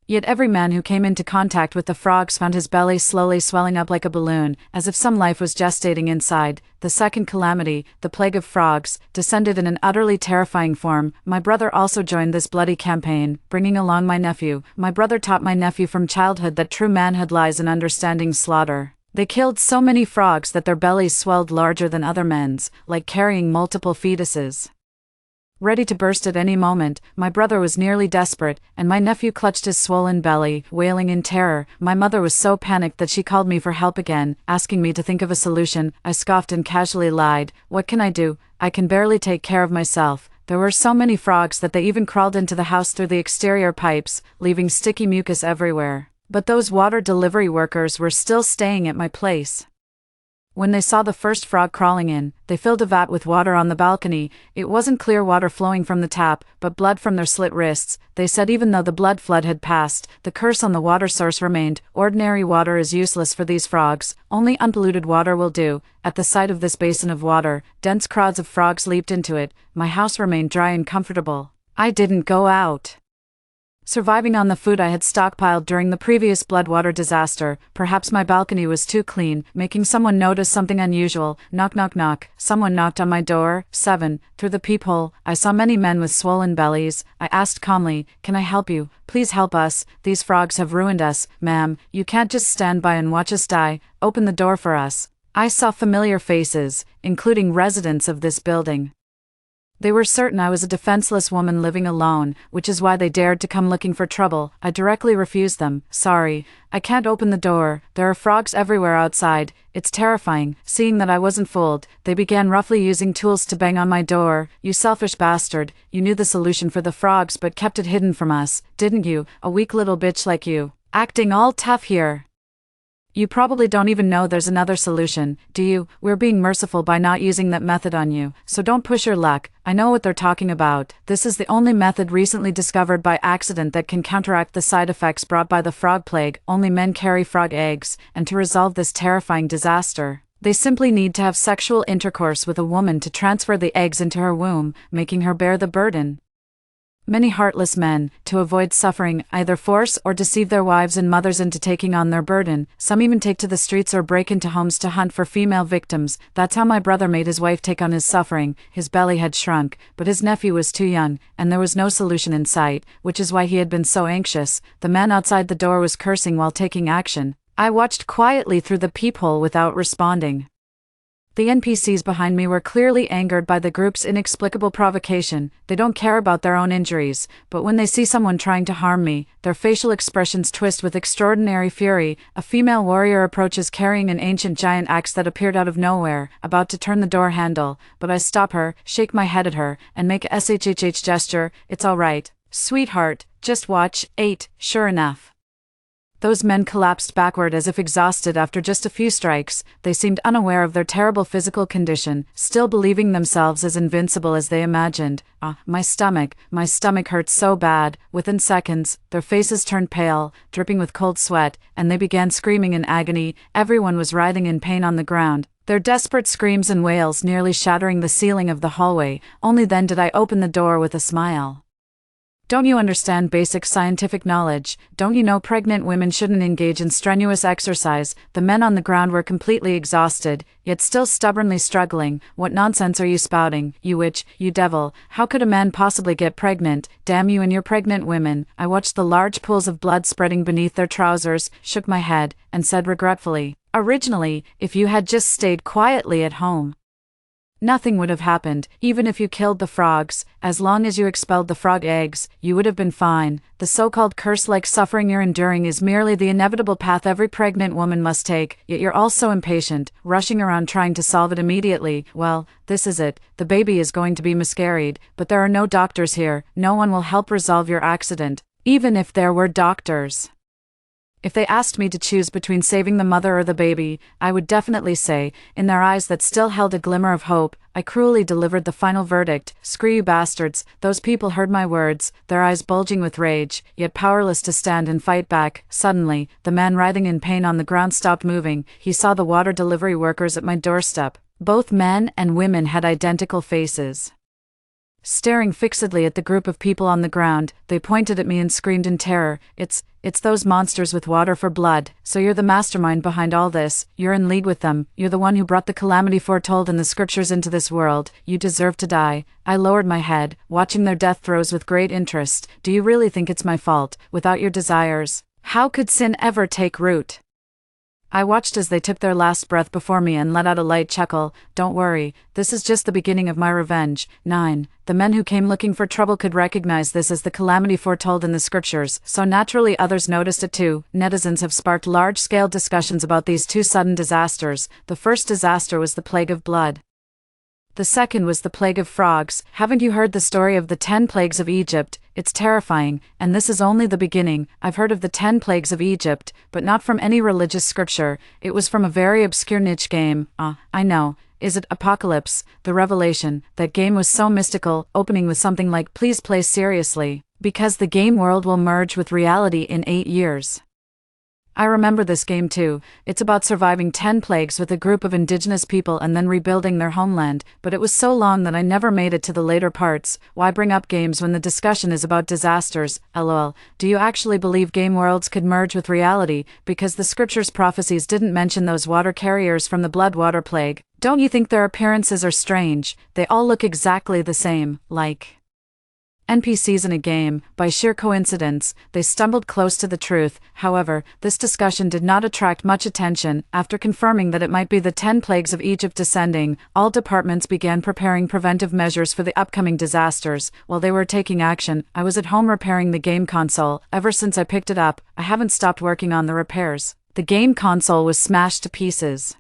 Yet every man who came into contact with the frogs found his belly slowly swelling up like a balloon, as if some life was gestating inside. The second calamity, the plague of frogs, descended in an utterly terrifying form. My brother also joined this bloody campaign, bringing along my nephew. My brother taught my nephew from childhood that true manhood lies in understanding slaughter. They killed so many frogs that their bellies swelled larger than other men's, like carrying multiple fetuses. Ready to burst at any moment, my brother was nearly desperate, and my nephew clutched his swollen belly, wailing in terror. My mother was so panicked that she called me for help again, asking me to think of a solution. I scoffed and casually lied. What can I do? I can barely take care of myself. There were so many frogs that they even crawled into the house through the exterior pipes, leaving sticky mucus everywhere. But those water delivery workers were still staying at my place. When they saw the first frog crawling in, they filled a vat with water on the balcony. It wasn't clear water flowing from the tap, but blood from their slit wrists. They said even though the blood flood had passed, the curse on the water source remained. Ordinary water is useless for these frogs, only unpolluted water will do. At the sight of this basin of water, dense crowds of frogs leaped into it. My house remained dry and comfortable. I didn't go out. Surviving on the food I had stockpiled during the previous Bloodwater disaster, perhaps my balcony was too clean, making someone notice something unusual. Knock knock knock, someone knocked on my door. 7. Through the peephole, I saw many men with swollen bellies. I asked calmly, "Can I help you? Please help us. These frogs have ruined us, ma'am. You can't just stand by and watch us die. Open the door for us." I saw familiar faces, including residents of this building. They were certain I was a defenseless woman living alone, which is why they dared to come looking for trouble. I directly refused them. "Sorry, I can't open the door. There are frogs everywhere outside. It's terrifying." Seeing that I wasn't fooled, they began roughly using tools to bang on my door. "You selfish bastard, you knew the solution for the frogs but kept it hidden from us, didn't you? A weak little bitch like you. Acting all tough here. You probably don't even know there's another solution, do you? We're being merciful by not using that method on you, so don't push your luck. I know what they're talking about. This is the only method recently discovered by accident that can counteract the side effects brought by the frog plague. Only men carry frog eggs, and to resolve this terrifying disaster, they simply need to have sexual intercourse with a woman to transfer the eggs into her womb, making her bear the burden. Many heartless men, to avoid suffering, either force or deceive their wives and mothers into taking on their burden. Some even take to the streets or break into homes to hunt for female victims. That's how my brother made his wife take on his suffering. His belly had shrunk, but his nephew was too young, and there was no solution in sight, which is why he had been so anxious. The man outside the door was cursing while taking action. I watched quietly through the peephole without responding. The NPCs behind me were clearly angered by the group's inexplicable provocation. They don't care about their own injuries, but when they see someone trying to harm me, their facial expressions twist with extraordinary fury. A female warrior approaches carrying an ancient giant axe that appeared out of nowhere, about to turn the door handle, but I stop her, shake my head at her, and make a SHHH gesture. "It's all right, sweetheart, just watch." 8. Sure enough, those men collapsed backward as if exhausted after just a few strikes. They seemed unaware of their terrible physical condition, still believing themselves as invincible as they imagined. My stomach hurt so bad. Within seconds, their faces turned pale, dripping with cold sweat, and they began screaming in agony. Everyone was writhing in pain on the ground, their desperate screams and wails nearly shattering the ceiling of the hallway. Only then did I open the door with a smile. Don't you understand basic scientific knowledge? Don't you know pregnant women shouldn't engage in strenuous exercise? The men on the ground were completely exhausted, yet still stubbornly struggling. "What nonsense are you spouting, you witch, you devil? How could a man possibly get pregnant? Damn you and your pregnant women." I watched the large pools of blood spreading beneath their trousers, shook my head, and said regretfully, "Originally, if you had just stayed quietly at home, nothing would have happened. Even if you killed the frogs, as long as you expelled the frog eggs, you would have been fine. The so-called curse-like suffering you're enduring is merely the inevitable path every pregnant woman must take, yet you're all so impatient, rushing around trying to solve it immediately. Well, this is it. The baby is going to be miscarried, but there are no doctors here. No one will help resolve your accident, even if there were doctors. If they asked me to choose between saving the mother or the baby, I would definitely say, in their eyes that still held a glimmer of hope, I cruelly delivered the final verdict, "Screw you bastards." Those people heard my words, their eyes bulging with rage, yet powerless to stand and fight back. Suddenly, the man writhing in pain on the ground stopped moving. He saw the water delivery workers at my doorstep. Both men and women had identical faces. Staring fixedly at the group of people on the ground, they pointed at me and screamed in terror, It's It's those monsters with water for blood. So you're the mastermind behind all this, you're in league with them, you're the one who brought the calamity foretold in the scriptures into this world, you deserve to die. I lowered my head, watching their death throes with great interest. Do you really think it's my fault, without your desires? How could sin ever take root? I watched as they took their last breath before me and let out a light chuckle. Don't worry, this is just the beginning of my revenge. 9. The men who came looking for trouble could recognize this as the calamity foretold in the scriptures, so naturally others noticed it too. Netizens have sparked large-scale discussions about these two sudden disasters. The first disaster was the plague of blood. The second was the plague of frogs. Haven't you heard the story of the 10 plagues of Egypt? It's terrifying, and this is only the beginning. I've heard of the 10 plagues of Egypt, but not from any religious scripture. It was from a very obscure niche game. I know. Is it Apocalypse? The Revelation. That game was so mystical, opening with something like "Please play seriously, because the game world will merge with reality in 8 years." I remember this game too. It's about surviving 10 plagues with a group of indigenous people and then rebuilding their homeland, but it was so long that I never made it to the later parts. Why bring up games when the discussion is about disasters? LOL. Do you actually believe game worlds could merge with reality, because the scriptures' prophecies didn't mention those water carriers from the blood water plague? Don't you think their appearances are strange? They all look exactly the same, like NPCs in a game. By sheer coincidence, they stumbled close to the truth. However, this discussion did not attract much attention. After confirming that it might be the 10 plagues of Egypt descending, all departments began preparing preventive measures for the upcoming disasters. While they were taking action, I was at home repairing the game console. Ever since I picked it up, I haven't stopped working on the repairs. The game console was smashed to pieces,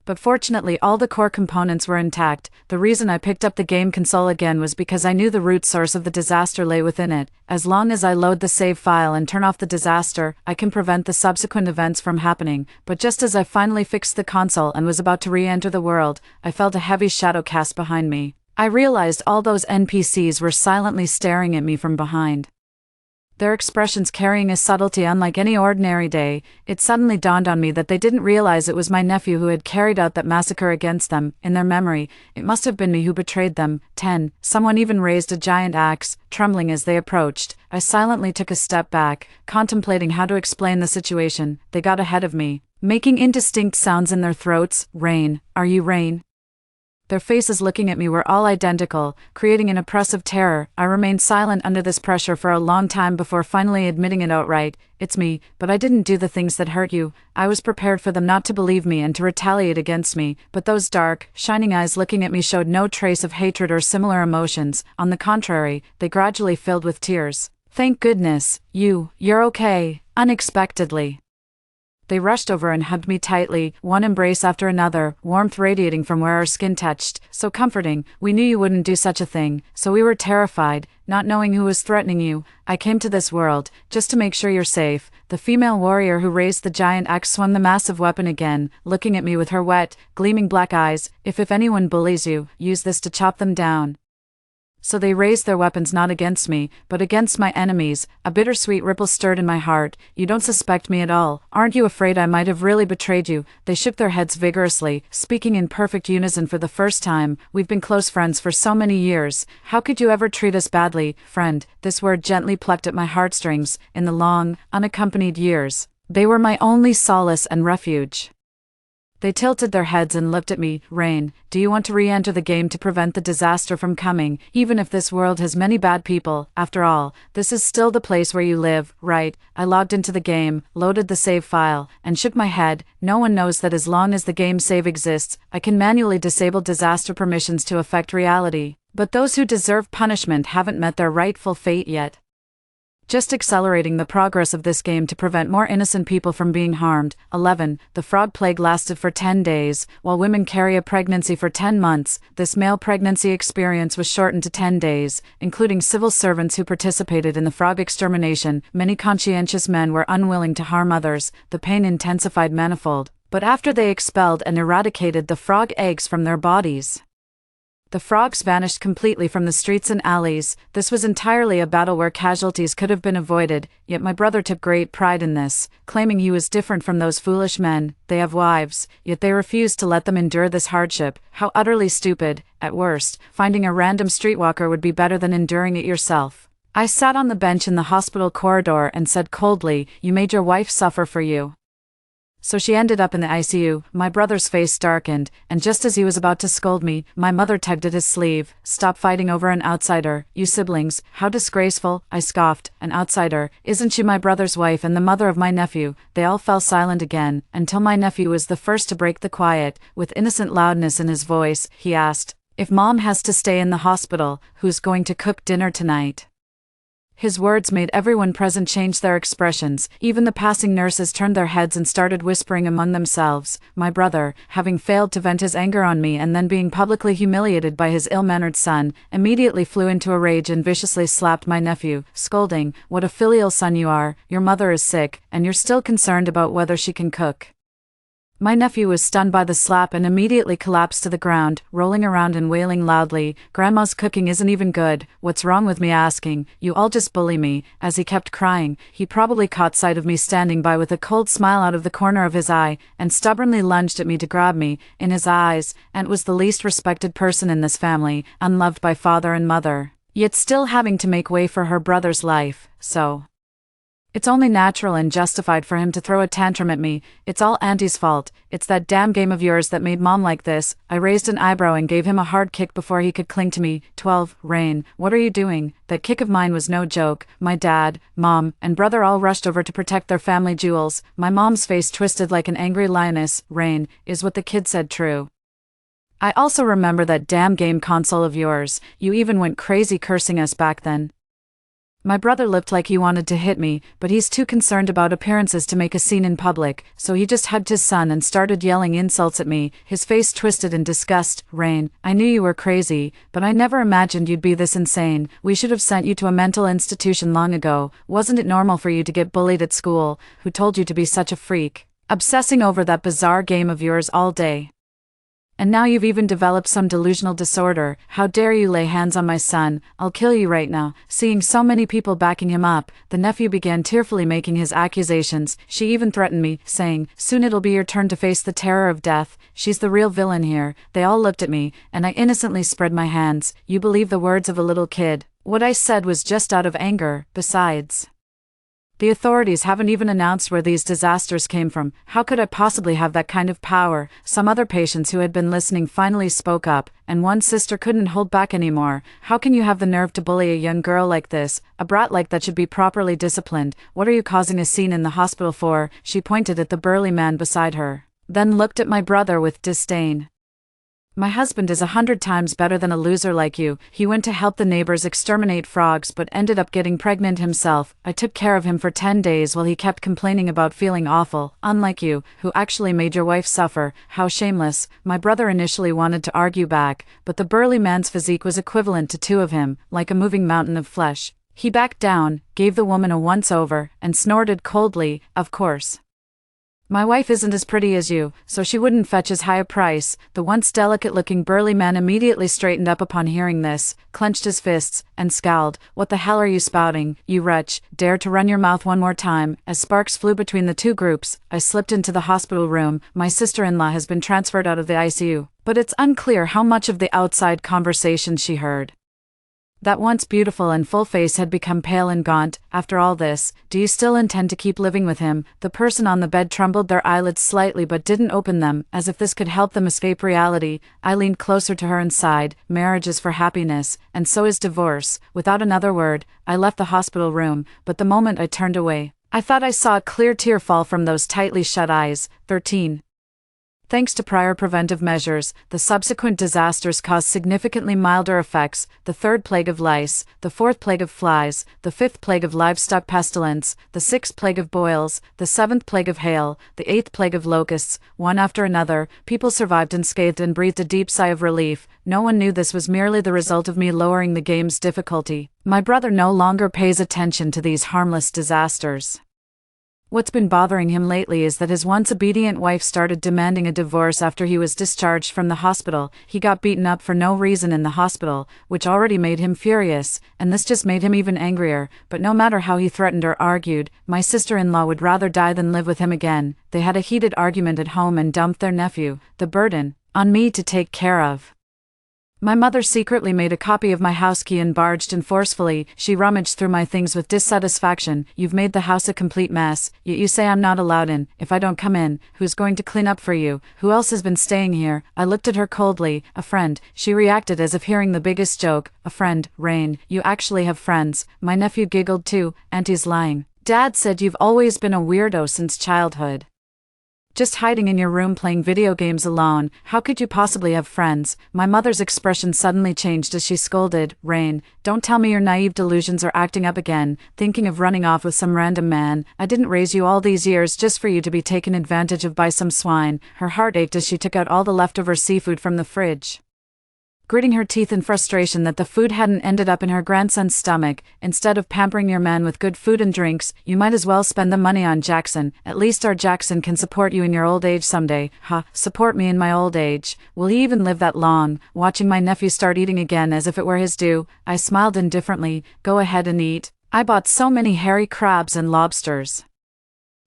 but fortunately all the core components were intact. The reason I picked up the game console again was because I knew the root source of the disaster lay within it. As long as I load the save file and turn off the disaster, I can prevent the subsequent events from happening. But just as I finally fixed the console and was about to re-enter the world, I felt a heavy shadow cast behind me. I realized all those NPCs were silently staring at me from behind, their expressions carrying a subtlety unlike any ordinary day. It suddenly dawned on me that they didn't realize it was my nephew who had carried out that massacre against them. In their memory, it must have been me who betrayed them. 10. Someone even raised a giant axe, trembling as they approached. I silently took a step back, contemplating how to explain the situation. They got ahead of me, making indistinct sounds in their throats. Rain. Are you Rain? Their faces looking at me were all identical, creating an oppressive terror. I remained silent under this pressure for a long time before finally admitting it outright. It's me, but I didn't do the things that hurt you. I was prepared for them not to believe me and to retaliate against me, but those dark, shining eyes looking at me showed no trace of hatred or similar emotions. On the contrary, they gradually filled with tears. Thank goodness, you're okay. Unexpectedly, they rushed over and hugged me tightly, one embrace after another, warmth radiating from where our skin touched. So comforting. We knew you wouldn't do such a thing, so we were terrified, not knowing who was threatening you. I came to this world, just to make sure you're safe. The female warrior who raised the giant axe swung the massive weapon again, looking at me with her wet, gleaming black eyes. If anyone bullies you, use this to chop them down. So they raised their weapons not against me, but against my enemies. A bittersweet ripple stirred in my heart. You don't suspect me at all. Aren't you afraid I might have really betrayed you? They shook their heads vigorously, speaking in perfect unison for the first time. We've been close friends for so many years. How could you ever treat us badly? Friend. This word gently plucked at my heartstrings. In the long, unaccompanied years, they were my only solace and refuge. They tilted their heads and looked at me. Rain, do you want to re-enter the game to prevent the disaster from coming, even if this world has many bad people? After all, this is still the place where you live, right? I logged into the game, loaded the save file, and shook my head. No one knows that as long as the game save exists, I can manually disable disaster permissions to affect reality. But those who deserve punishment haven't met their rightful fate yet. Just accelerating the progress of this game to prevent more innocent people from being harmed. 11. The frog plague lasted for 10 days, while women carry a pregnancy for 10 months. This male pregnancy experience was shortened to 10 days, including civil servants who participated in the frog extermination. Many conscientious men were unwilling to harm others. The pain intensified manifold. But after they expelled and eradicated the frog eggs from their bodies, the frogs vanished completely from the streets and alleys. This was entirely a battle where casualties could have been avoided, yet my brother took great pride in this, claiming he was different from those foolish men. They have wives, yet they refuse to let them endure this hardship. How utterly stupid. At worst, finding a random streetwalker would be better than enduring it yourself. I sat on the bench in the hospital corridor and said coldly, "You made your wife suffer for you. So she ended up in the ICU." My brother's face darkened, and just as he was about to scold me, my mother tugged at his sleeve. "Stop fighting over an outsider, you siblings. How disgraceful," I scoffed. "An outsider? Isn't she my brother's wife and the mother of my nephew?" They all fell silent again, until my nephew was the first to break the quiet. With innocent loudness in his voice, he asked, "If Mom has to stay in the hospital, who's going to cook dinner tonight?" His words made everyone present change their expressions. Even the passing nurses turned their heads and started whispering among themselves. My brother, having failed to vent his anger on me and then being publicly humiliated by his ill-mannered son, immediately flew into a rage and viciously slapped my nephew, scolding, "What a filial son you are. Your mother is sick, and you're still concerned about whether she can cook." My nephew was stunned by the slap and immediately collapsed to the ground, rolling around and wailing loudly, "Grandma's cooking isn't even good. What's wrong with me?" asking, "You all just bully me." As he kept crying, he probably caught sight of me standing by with a cold smile out of the corner of his eye, and stubbornly lunged at me to grab me. In his eyes, Aunt was the least respected person in this family, unloved by father and mother, yet still having to make way for her brother's life, so it's only natural and justified for him to throw a tantrum at me. "It's all Auntie's fault. It's that damn game of yours that made Mom like this." I raised an eyebrow and gave him a hard kick before he could cling to me. 12. Rain, what are you doing? That kick of mine was no joke. My dad, Mom, and brother all rushed over to protect their family jewels. My mom's face twisted like an angry lioness. "Rain, is what the kid said true? I also remember that damn game console of yours. You even went crazy cursing us back then." My brother looked like he wanted to hit me, but he's too concerned about appearances to make a scene in public, so he just hugged his son and started yelling insults at me, his face twisted in disgust. "Rain, I knew you were crazy, but I never imagined you'd be this insane. We should have sent you to a mental institution long ago. Wasn't it normal for you to get bullied at school? Who told you to be such a freak? Obsessing over that bizarre game of yours all day. And now you've even developed some delusional disorder. How dare you lay hands on my son? I'll kill you right now." Seeing so many people backing him up, the nephew began tearfully making his accusations. "She even threatened me, saying, 'Soon it'll be your turn to face the terror of death. She's the real villain here.'" They all looked at me, and I innocently spread my hands. You believe the words of a little kid? What I said was just out of anger. Besides, the authorities haven't even announced where these disasters came from. How could I possibly have that kind of power? Some other patients who had been listening finally spoke up, and one sister couldn't hold back anymore. "How can you have the nerve to bully a young girl like this? A brat like that should be properly disciplined. What are you causing a scene in the hospital for?" She pointed at the burly man beside her, then looked at my brother with disdain. "My husband is 100 times better than a loser like you. He went to help the neighbors exterminate frogs but ended up getting pregnant himself. I took care of him for 10 days while he kept complaining about feeling awful, unlike you, who actually made your wife suffer. How shameless." My brother initially wanted to argue back, but the burly man's physique was equivalent to two of him, like a moving mountain of flesh. He backed down, gave the woman a once-over, and snorted coldly, "Of course. My wife isn't as pretty as you, so she wouldn't fetch as high a price." The once delicate-looking burly man immediately straightened up upon hearing this, clenched his fists, and scowled. "What the hell are you spouting, you wretch? Dare to run your mouth one more time." As sparks flew between the two groups, I slipped into the hospital room. My sister-in-law has been transferred out of the ICU, but it's unclear how much of the outside conversation she heard. That once beautiful and full face had become pale and gaunt. "After all this, do you still intend to keep living with him?" The person on the bed trembled their eyelids slightly but didn't open them, as if this could help them escape reality. I leaned closer to her and sighed. "Marriage is for happiness, and so is divorce." Without another word, I left the hospital room, but the moment I turned away, I thought I saw a clear tear fall from those tightly shut eyes. 13. Thanks to prior preventive measures, the subsequent disasters caused significantly milder effects: the third plague of lice, the fourth plague of flies, the fifth plague of livestock pestilence, the sixth plague of boils, the seventh plague of hail, the eighth plague of locusts. One after another, people survived unscathed and breathed a deep sigh of relief. No one knew this was merely the result of me lowering the game's difficulty. My brother no longer pays attention to these harmless disasters. What's been bothering him lately is that his once obedient wife started demanding a divorce after he was discharged from the hospital. He got beaten up for no reason in the hospital, which already made him furious, and this just made him even angrier. But no matter how he threatened or argued, my sister-in-law would rather die than live with him again. They had a heated argument at home and dumped their nephew, the burden, on me to take care of. My mother secretly made a copy of my house key and barged in forcefully. She rummaged through my things with dissatisfaction. You've made the house a complete mess, yet you say I'm not allowed in. If I don't come in, who's going to clean up for you? Who else has been staying here? I looked at her coldly. A friend. She reacted as if hearing the biggest joke. A friend, Rain. You actually have friends. My nephew giggled too. Auntie's lying. Dad said you've always been a weirdo since childhood. Just hiding in your room playing video games alone. How could you possibly have friends? My mother's expression suddenly changed as she scolded. Rain, don't tell me your naive delusions are acting up again, thinking of running off with some random man. I didn't raise you all these years just for you to be taken advantage of by some swine. Her heart ached as she took out all the leftover seafood from the fridge, gritting her teeth in frustration that the food hadn't ended up in her grandson's stomach. Instead of pampering your man with good food and drinks, you might as well spend the money on Jackson. At least our Jackson can support you in your old age someday. Support me in my old age. Will he even live that long? Watching my nephew start eating again as if it were his due, I smiled indifferently. Go ahead and eat. I bought so many hairy crabs and lobsters.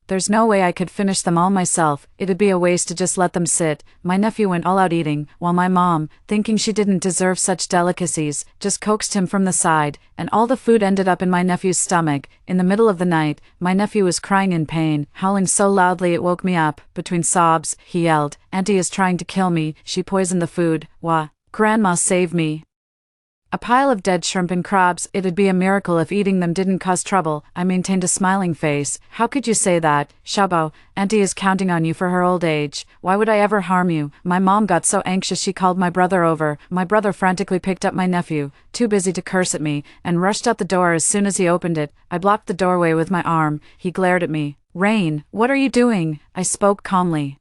There's no way I could finish them all myself. It'd be a waste to just let them sit. My nephew went all out eating, while my mom, thinking she didn't deserve such delicacies, just coaxed him from the side, and all the food ended up in my nephew's stomach. In the middle of the night, my nephew was crying in pain, howling so loudly it woke me up. Between sobs, he yelled, "Auntie is trying to kill me, she poisoned the food. Wah. Grandma save me." A pile of dead shrimp and crabs. It'd be a miracle if eating them didn't cause trouble. I maintained a smiling face. How could you say that? Shabo, Auntie is counting on you for her old age. Why would I ever harm you? My mom got so anxious she called my brother over. My brother frantically picked up my nephew, too busy to curse at me, and rushed out the door as soon as he opened it. I blocked the doorway with my arm. He glared at me. Rain, what are you doing? I spoke calmly.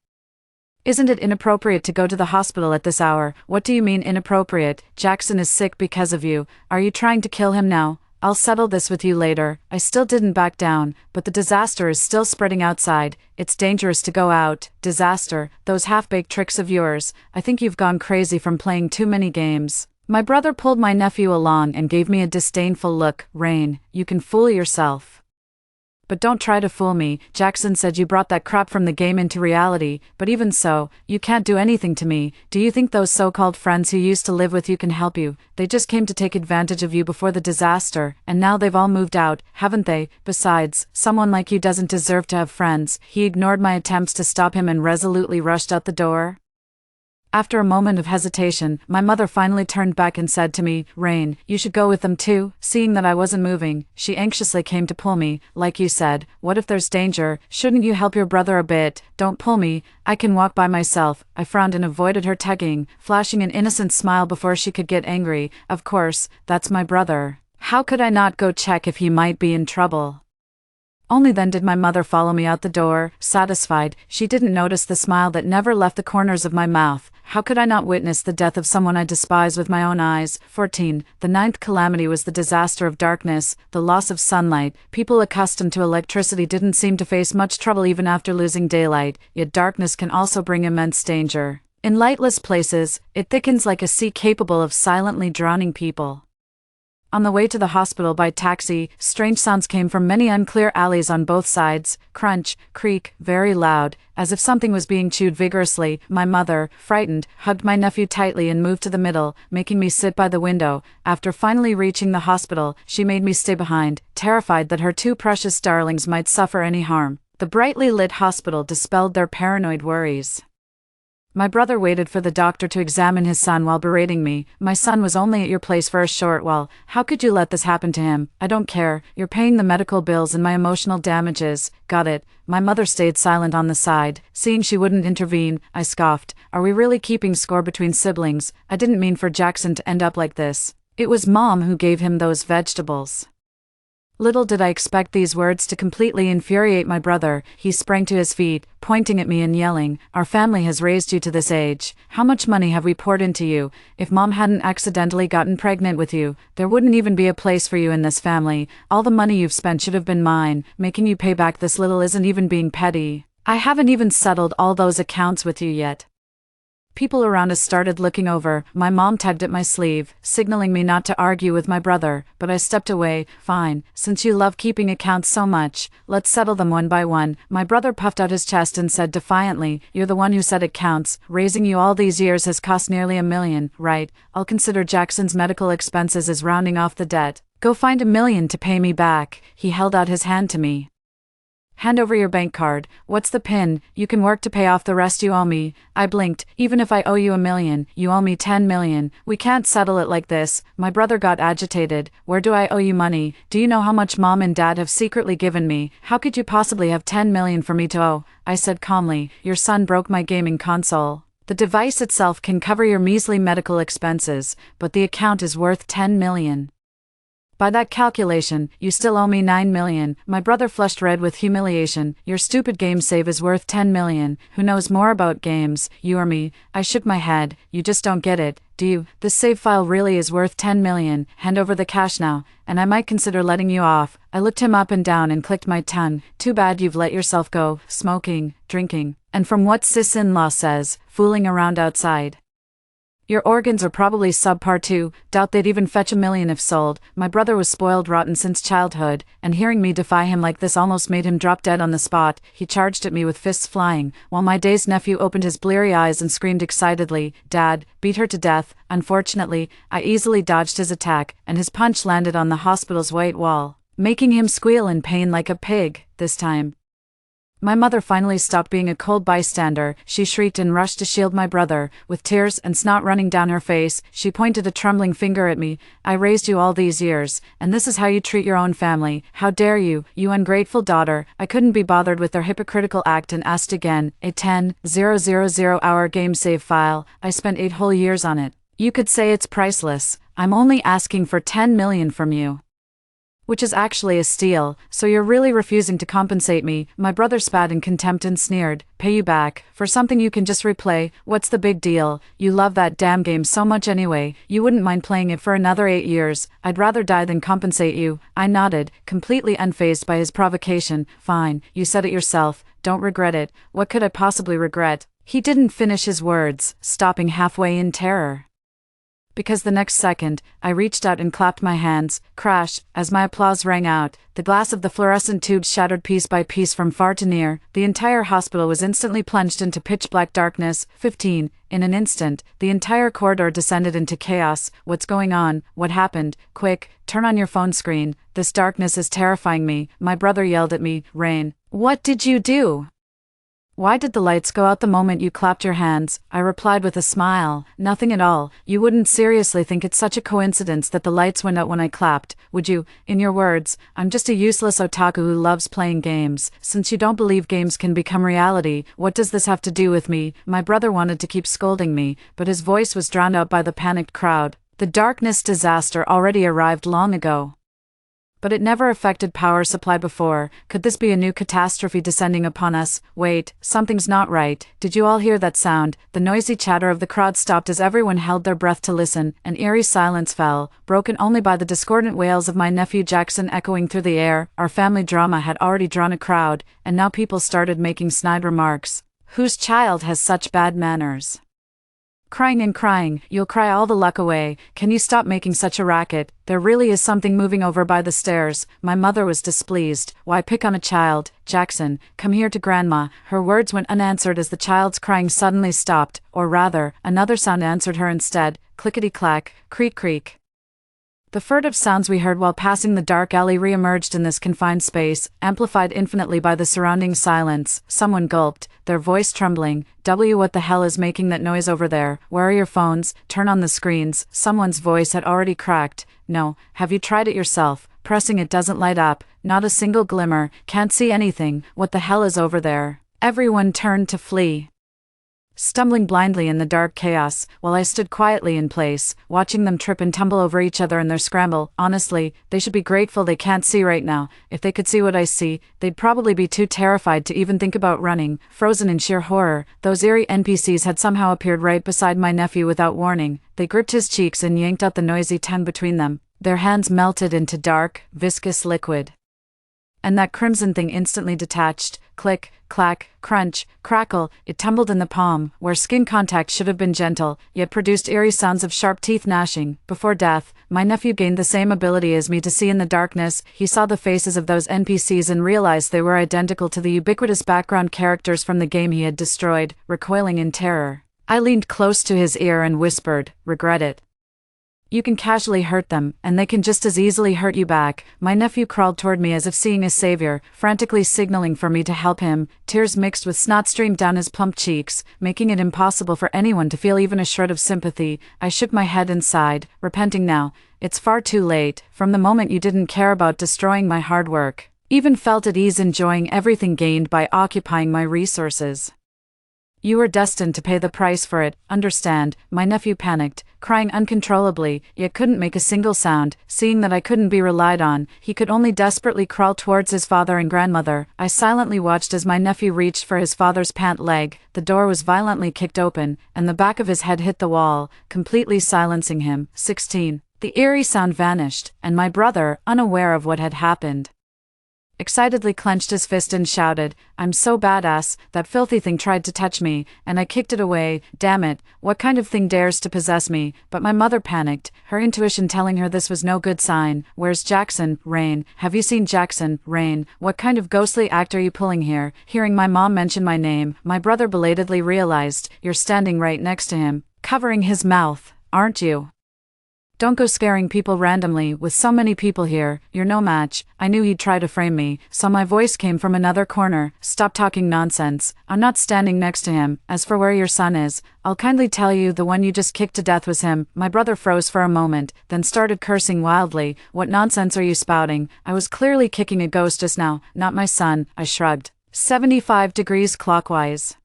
Isn't it inappropriate to go to the hospital at this hour? What do you mean inappropriate? Jackson is sick because of you. Are you trying to kill him now? I'll settle this with you later. I still didn't back down, but the disaster is still spreading outside. It's dangerous to go out. Disaster, those half-baked tricks of yours. I think you've gone crazy from playing too many games. My brother pulled my nephew along and gave me a disdainful look. Rain, you can fool yourself, but don't try to fool me. Jackson said you brought that crap from the game into reality, but even so, you can't do anything to me. Do you think those so-called friends who used to live with you can help you? They just came to take advantage of you before the disaster, and now they've all moved out, haven't they? Besides, someone like you doesn't deserve to have friends. He ignored my attempts to stop him and resolutely rushed out the door. After a moment of hesitation, my mother finally turned back and said to me, Rain, you should go with them too. Seeing that I wasn't moving, she anxiously came to pull me. Like you said, what if there's danger? Shouldn't you help your brother a bit? Don't pull me. I can walk by myself. I frowned and avoided her tugging, flashing an innocent smile before she could get angry. Of course, that's my brother. How could I not go check if he might be in trouble? Only then did my mother follow me out the door, satisfied. She didn't notice the smile that never left the corners of my mouth. How could I not witness the death of someone I despise with my own eyes? 14. The ninth calamity was the disaster of darkness, the loss of sunlight. People accustomed to electricity didn't seem to face much trouble even after losing daylight, yet darkness can also bring immense danger. In lightless places, it thickens like a sea capable of silently drowning people. On the way to the hospital by taxi, strange sounds came from many unclear alleys on both sides. Crunch, creak, very loud, as if something was being chewed vigorously. My mother, frightened, hugged my nephew tightly and moved to the middle, making me sit by the window. After finally reaching the hospital, she made me stay behind, terrified that her two precious darlings might suffer any harm. The brightly lit hospital dispelled their paranoid worries. My brother waited for the doctor to examine his son while berating me. My son was only at your place for a short while. How could you let this happen to him? I don't care. You're paying the medical bills and my emotional damages. Got it. My mother stayed silent on the side. Seeing she wouldn't intervene, I scoffed. Are we really keeping score between siblings? I didn't mean for Jackson to end up like this. It was Mom who gave him those vegetables. Little did I expect these words to completely infuriate my brother. He sprang to his feet, pointing at me and yelling, Our family has raised you to this age. How much money have we poured into you? If Mom hadn't accidentally gotten pregnant with you, there wouldn't even be a place for you in this family. All the money you've spent should have been mine. Making you pay back this little isn't even being petty. I haven't even settled all those accounts with you yet. People around us started looking over. My mom tugged at my sleeve, signaling me not to argue with my brother, but I stepped away. Fine, since you love keeping accounts so much, let's settle them one by one. My brother puffed out his chest and said defiantly, you're the one who said it counts. Raising you all these years has cost nearly $1 million, right? I'll consider Jackson's medical expenses as rounding off the debt. Go find $1 million to pay me back. He held out his hand to me. Hand over your bank card. What's the PIN? You can work to pay off the rest you owe me. I blinked. Even if I owe you $1 million, you owe me $10 million. We can't settle it like this. My brother got agitated. Where do I owe you money? Do you know how much mom and dad have secretly given me? How could you possibly have $10 million for me to owe? I said calmly. Your son broke my gaming console. The device itself can cover your measly medical expenses, but the account is worth $10 million. By that calculation, you still owe me $9 million. My brother flushed red with humiliation. Your stupid game save is worth $10 million. Who knows more about games, you or me? I shook my head. You just don't get it, do you? This save file really is worth $10 million. Hand over the cash now, and I might consider letting you off. I looked him up and down and clicked my tongue. Too bad you've let yourself go, smoking, drinking, and from what sis-in-law says, fooling around outside. Your organs are probably subpar too. Doubt they'd even fetch $1 million if sold. My brother was spoiled rotten since childhood, and hearing me defy him like this almost made him drop dead on the spot. He charged at me with fists flying, while my dazed nephew opened his bleary eyes and screamed excitedly, Dad, beat her to death. Unfortunately, I easily dodged his attack, and his punch landed on the hospital's white wall, making him squeal in pain like a pig, this time. My mother finally stopped being a cold bystander. She shrieked and rushed to shield my brother. With tears and snot running down her face, she pointed a trembling finger at me. I raised you all these years, and this is how you treat your own family. How dare you, you ungrateful daughter. I couldn't be bothered with their hypocritical act and asked again. A 10,000 hour game save file. I spent 8 whole years on it. You could say it's priceless. I'm only asking for $10 million from you. Which is actually a steal, so you're really refusing to compensate me. My brother spat in contempt and sneered. Pay you back, for something you can just replay. What's the big deal? You love that damn game so much anyway, you wouldn't mind playing it for another 8 years. I'd rather die than compensate you. I nodded, completely unfazed by his provocation. Fine, you said it yourself. Don't regret it. What could I possibly regret? He didn't finish his words, stopping halfway in terror. Because the next second, I reached out and clapped my hands. Crash, as my applause rang out, the glass of the fluorescent tubes shattered piece by piece from far to near. The entire hospital was instantly plunged into pitch-black darkness. 15. In an instant, the entire corridor descended into chaos. What's going on? What happened? Quick, turn on your phone screen. This darkness is terrifying me. My brother yelled at me. Rain. What did you do? Why did the lights go out the moment you clapped your hands? I replied with a smile. Nothing at all. You wouldn't seriously think it's such a coincidence that the lights went out when I clapped, would you? In your words, I'm just a useless otaku who loves playing games. Since you don't believe games can become reality, what does this have to do with me? My brother wanted to keep scolding me, but his voice was drowned out by the panicked crowd. The darkness disaster already arrived long ago. But it never affected power supply before. Could this be a new catastrophe descending upon us? Wait, something's not right. Did you all hear that sound? The noisy chatter of the crowd stopped as everyone held their breath to listen. An eerie silence fell, broken only by the discordant wails of my nephew Jackson echoing through the air. Our family drama had already drawn a crowd, and now people started making snide remarks. Whose child has such bad manners? Crying and crying, you'll cry all the luck away. Can you stop making such a racket? There really is something moving over by the stairs. My mother was displeased. Why pick on a child? Jackson, come here to Grandma. Her words went unanswered as the child's crying suddenly stopped, or rather, another sound answered her instead. Clickety-clack, creak-creak. The furtive sounds we heard while passing the dark alley re-emerged in this confined space, amplified infinitely by the surrounding silence. Someone gulped, their voice trembling. What the hell is making that noise over there? Where are your phones? Turn on the screens. Someone's voice had already cracked. No, have you tried it yourself? Pressing it doesn't light up. Not a single glimmer. Can't see anything. What the hell is over there? Everyone turned to flee. Stumbling blindly in the dark chaos, while I stood quietly in place, watching them trip and tumble over each other in their scramble. Honestly, they should be grateful they can't see right now. If they could see what I see, they'd probably be too terrified to even think about running. Frozen in sheer horror, those eerie NPCs had somehow appeared right beside my nephew without warning. They gripped his cheeks and yanked out the noisy tongue between them. Their hands melted into dark, viscous liquid. And that crimson thing instantly detached. Click, clack, crunch, crackle, it tumbled in the palm, where skin contact should have been gentle, yet produced eerie sounds of sharp teeth gnashing. Before death, my nephew gained the same ability as me to see in the darkness. He saw the faces of those NPCs and realized they were identical to the ubiquitous background characters from the game he had destroyed, recoiling in terror. I leaned close to his ear and whispered, "Regret it. You can casually hurt them, and they can just as easily hurt you back." My nephew crawled toward me as if seeing a savior, frantically signaling for me to help him. Tears mixed with snot streamed down his plump cheeks, making it impossible for anyone to feel even a shred of sympathy. I shook my head and sighed, repenting now. It's far too late. From the moment you didn't care about destroying my hard work, even felt at ease enjoying everything gained by occupying my resources. You were destined to pay the price for it, understand? My nephew panicked, crying uncontrollably, yet couldn't make a single sound. Seeing that I couldn't be relied on, he could only desperately crawl towards his father and grandmother. I silently watched as my nephew reached for his father's pant leg. The door was violently kicked open, and the back of his head hit the wall, completely silencing him. 16. The eerie sound vanished, and my brother, unaware of what had happened, excitedly clenched his fist and shouted, "I'm so badass, that filthy thing tried to touch me, and I kicked it away. Damn it, what kind of thing dares to possess me?" But my mother panicked, her intuition telling her this was no good sign. "Where's Jackson, Rain? Have you seen Jackson, Rain? What kind of ghostly act are you pulling here?" Hearing my mom mention my name, my brother belatedly realized, "You're standing right next to him, covering his mouth, aren't you? Don't go scaring people randomly. With so many people here, you're no match." I knew he'd try to frame me, so my voice came from another corner. "Stop talking nonsense. I'm not standing next to him. As for where your son is, I'll kindly tell you the one you just kicked to death was him." My brother froze for a moment, then started cursing wildly. "What nonsense are you spouting? I was clearly kicking a ghost just now, not my son." I shrugged. 75 degrees clockwise.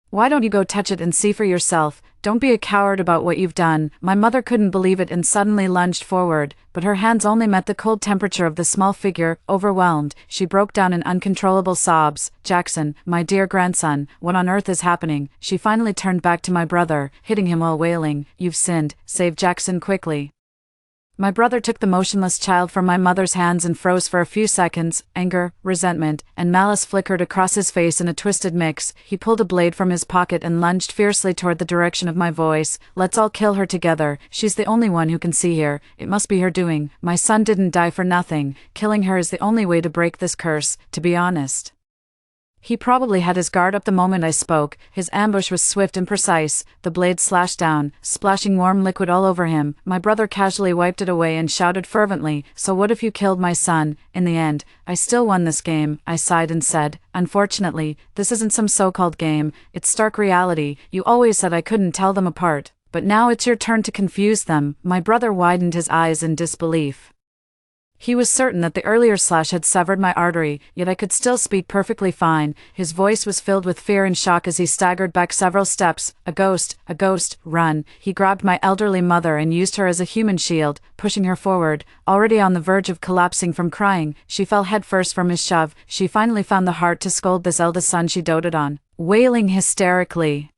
"Why don't you go touch it and see for yourself? Don't be a coward about what you've done." My mother couldn't believe it and suddenly lunged forward, but her hands only met the cold temperature of the small figure. Overwhelmed, she broke down in uncontrollable sobs. "Jackson, my dear grandson, what on earth is happening?" She finally turned back to my brother, hitting him while wailing, "You've sinned. Save Jackson quickly." My brother took the motionless child from my mother's hands and froze for a few seconds. Anger, resentment, and malice flickered across his face in a twisted mix. He pulled a blade from his pocket and lunged fiercely toward the direction of my voice. "Let's all kill her together. She's the only one who can see here. It must be her doing. My son didn't die for nothing. Killing her is the only way to break this curse, to be honest." He probably had his guard up the moment I spoke. His ambush was swift and precise. The blade slashed down, splashing warm liquid all over him. My brother casually wiped it away and shouted fervently, "So what if you killed my son?" "In the end, I still won this game." I sighed and said, "Unfortunately, this isn't some so-called game. It's stark reality. You always said I couldn't tell them apart. But now it's your turn to confuse them." My brother widened his eyes in disbelief. He was certain that the earlier slash had severed my artery, yet I could still speak perfectly fine. His voice was filled with fear and shock as he staggered back several steps. A ghost, run." He grabbed my elderly mother and used her as a human shield, pushing her forward. Already on the verge of collapsing from crying, she fell headfirst from his shove. She finally found the heart to scold this eldest son she doted on, wailing hysterically,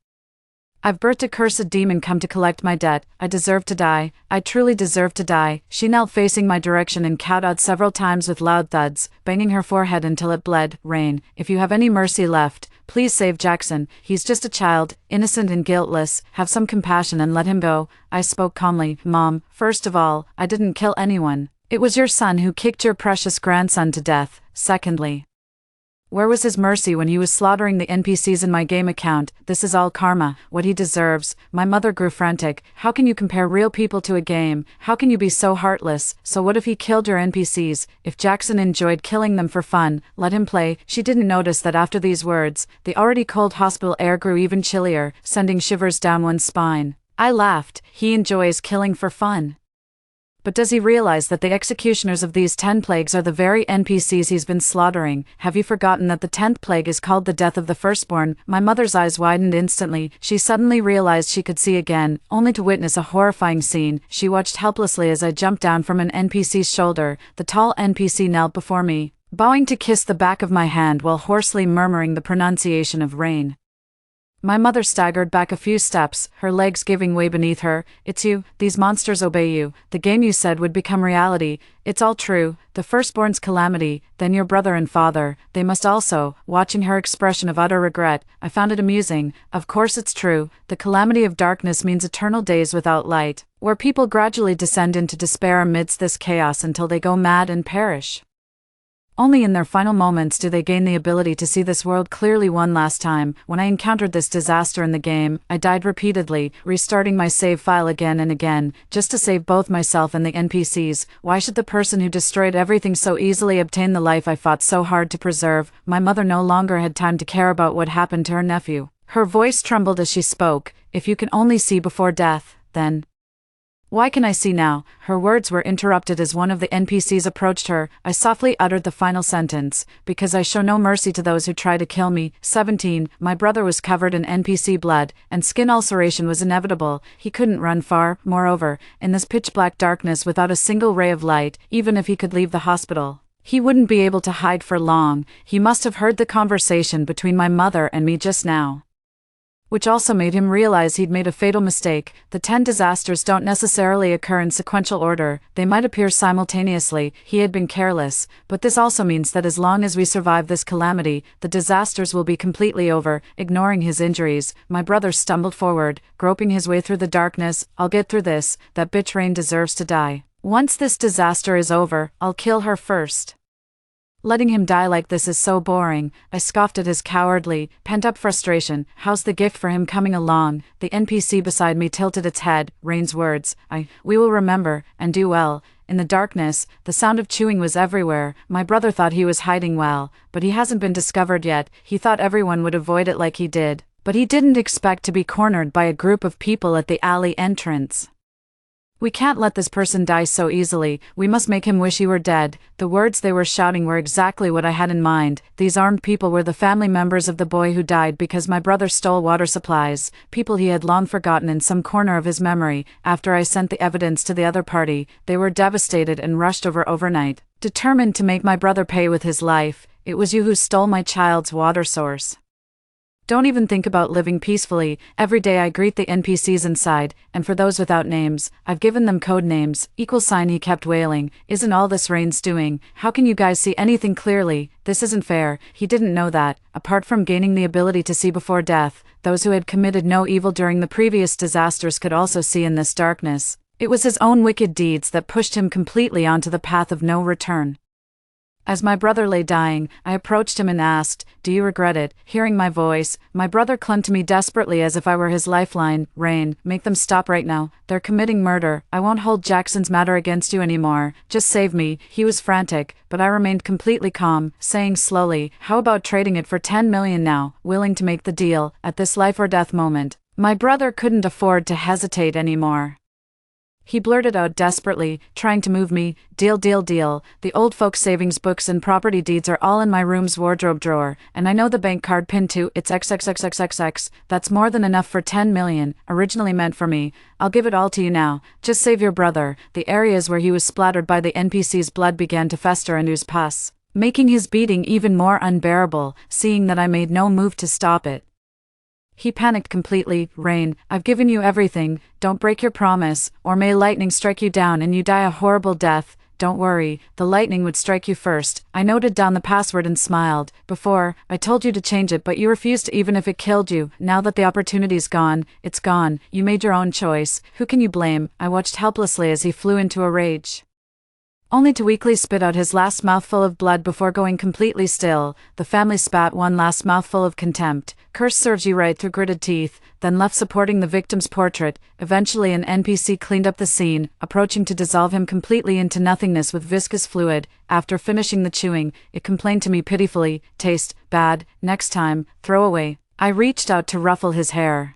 "I've birthed a cursed demon come to collect my debt. I deserve to die. I truly deserve to die." She knelt facing my direction and kowtowed several times with loud thuds, banging her forehead until it bled. "Rain, if you have any mercy left, please save Jackson. He's just a child, innocent and guiltless. Have some compassion and let him go." I spoke calmly. "Mom, first of all, I didn't kill anyone. It was your son who kicked your precious grandson to death. Secondly, where was his mercy when he was slaughtering the NPCs in my game account? This is all karma, what he deserves." My mother grew frantic. "How can you compare real people to a game? How can you be so heartless? So what if he killed your NPCs? If Jackson enjoyed killing them for fun, let him play." She didn't notice that after these words, the already cold hospital air grew even chillier, sending shivers down one's spine. I laughed. "He enjoys killing for fun. But does he realize that the executioners of these 10 plagues are the very NPCs he's been slaughtering? Have you forgotten that the 10th plague is called the death of the firstborn?" My mother's eyes widened instantly. She suddenly realized she could see again, only to witness a horrifying scene. She watched helplessly as I jumped down from an NPC's shoulder. The tall NPC knelt before me, bowing to kiss the back of my hand while hoarsely murmuring the pronunciation of Rain. My mother staggered back a few steps, her legs giving way beneath her. It's you, these monsters obey you. The game you said would become reality. It's all true. The firstborn's calamity, then your brother and father, they must also. Watching her expression of utter regret, I found it amusing. Of course it's true. The calamity of darkness means eternal days without light, where people gradually descend into despair amidst this chaos until they go mad and perish. Only in their final moments do they gain the ability to see this world clearly one last time. When I encountered this disaster in the game, I died repeatedly, restarting my save file again and again, just to save both myself and the NPCs. Why should the person who destroyed everything so easily obtain the life I fought so hard to preserve? My mother no longer had time to care about what happened to her nephew. Her voice trembled as she spoke. If you can only see before death, then... Why can I see now? Her words were interrupted as one of the NPCs approached her. I softly uttered the final sentence, because I show no mercy to those who try to kill me. 17. My brother was covered in NPC blood, and skin ulceration was inevitable. He couldn't run far. Moreover, in this pitch-black darkness without a single ray of light, even if he could leave the hospital, he wouldn't be able to hide for long. He must have heard the conversation between my mother and me just now, which also made him realize he'd made a fatal mistake. The 10 disasters don't necessarily occur in sequential order, they might appear simultaneously. He had been careless, but this also means that as long as we survive this calamity, the disasters will be completely over. Ignoring his injuries, my brother stumbled forward, groping his way through the darkness. I'll get through this. That bitch Rain deserves to die. Once this disaster is over, I'll kill her first. Letting him die like this is so boring. I scoffed at his cowardly, pent-up frustration. How's the gift for him coming along? The NPC beside me tilted its head. Rain's words. We will remember, and do well. In the darkness, the sound of chewing was everywhere. My brother thought he was hiding well, but he hasn't been discovered yet. He thought everyone would avoid it like he did, but he didn't expect to be cornered by a group of people at the alley entrance. We can't let this person die so easily. We must make him wish he were dead. The words they were shouting were exactly what I had in mind. These armed people were the family members of the boy who died because my brother stole water supplies, people he had long forgotten in some corner of his memory. After I sent the evidence to the other party, they were devastated and rushed over overnight, determined to make my brother pay with his life. It was you who stole my child's water source. Don't even think about living peacefully. Every day I greet the NPCs inside, and for those without names, I've given them code names. =, he kept wailing. Isn't all this Rain's doing? How can you guys see anything clearly? This isn't fair. He didn't know that, apart from gaining the ability to see before death, those who had committed no evil during the previous disasters could also see in this darkness. It was his own wicked deeds that pushed him completely onto the path of no return. As my brother lay dying, I approached him and asked, "Do you regret it?" Hearing my voice, my brother clung to me desperately as if I were his lifeline. Rain, make them stop right now. They're committing murder. I won't hold Jackson's matter against you anymore. Just save me. He was frantic, but I remained completely calm, saying slowly, "How about trading it for 10 million now?" Willing to make the deal, at this life or death moment. My brother couldn't afford to hesitate anymore. He blurted out desperately, trying to move me. Deal, deal, deal. The old folks' savings books and property deeds are all in my room's wardrobe drawer, and I know the bank card pin too. It's XXXXXX. That's more than enough for 10 million, originally meant for me. I'll give it all to you now. Just save your brother. The areas where he was splattered by the NPC's blood began to fester and ooze pus, making his beating even more unbearable, seeing that I made no move to stop it. He panicked completely. Rain, I've given you everything. Don't break your promise, or may lightning strike you down and you die a horrible death. Don't worry, the lightning would strike you first. I noted down the password and smiled. Before, I told you to change it, but you refused even if it killed you. Now that the opportunity's gone, it's gone. You made your own choice. Who can you blame? I watched helplessly as he flew into a rage, only to weakly spit out his last mouthful of blood before going completely still. The family spat one last mouthful of contempt. Curse serves you right, through gritted teeth, then left supporting the victim's portrait. Eventually an NPC cleaned up the scene, approaching to dissolve him completely into nothingness with viscous fluid. After finishing the chewing, it complained to me pitifully, "Taste bad, next time, throw away." I reached out to ruffle his hair,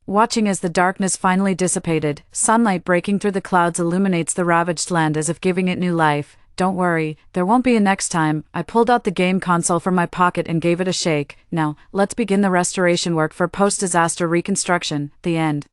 watching as the darkness finally dissipated. Sunlight breaking through the clouds illuminates the ravaged land as if giving it new life. Don't worry, there won't be a next time. I pulled out the game console from my pocket and gave it a shake. Now, let's begin the restoration work for post-disaster reconstruction. The end.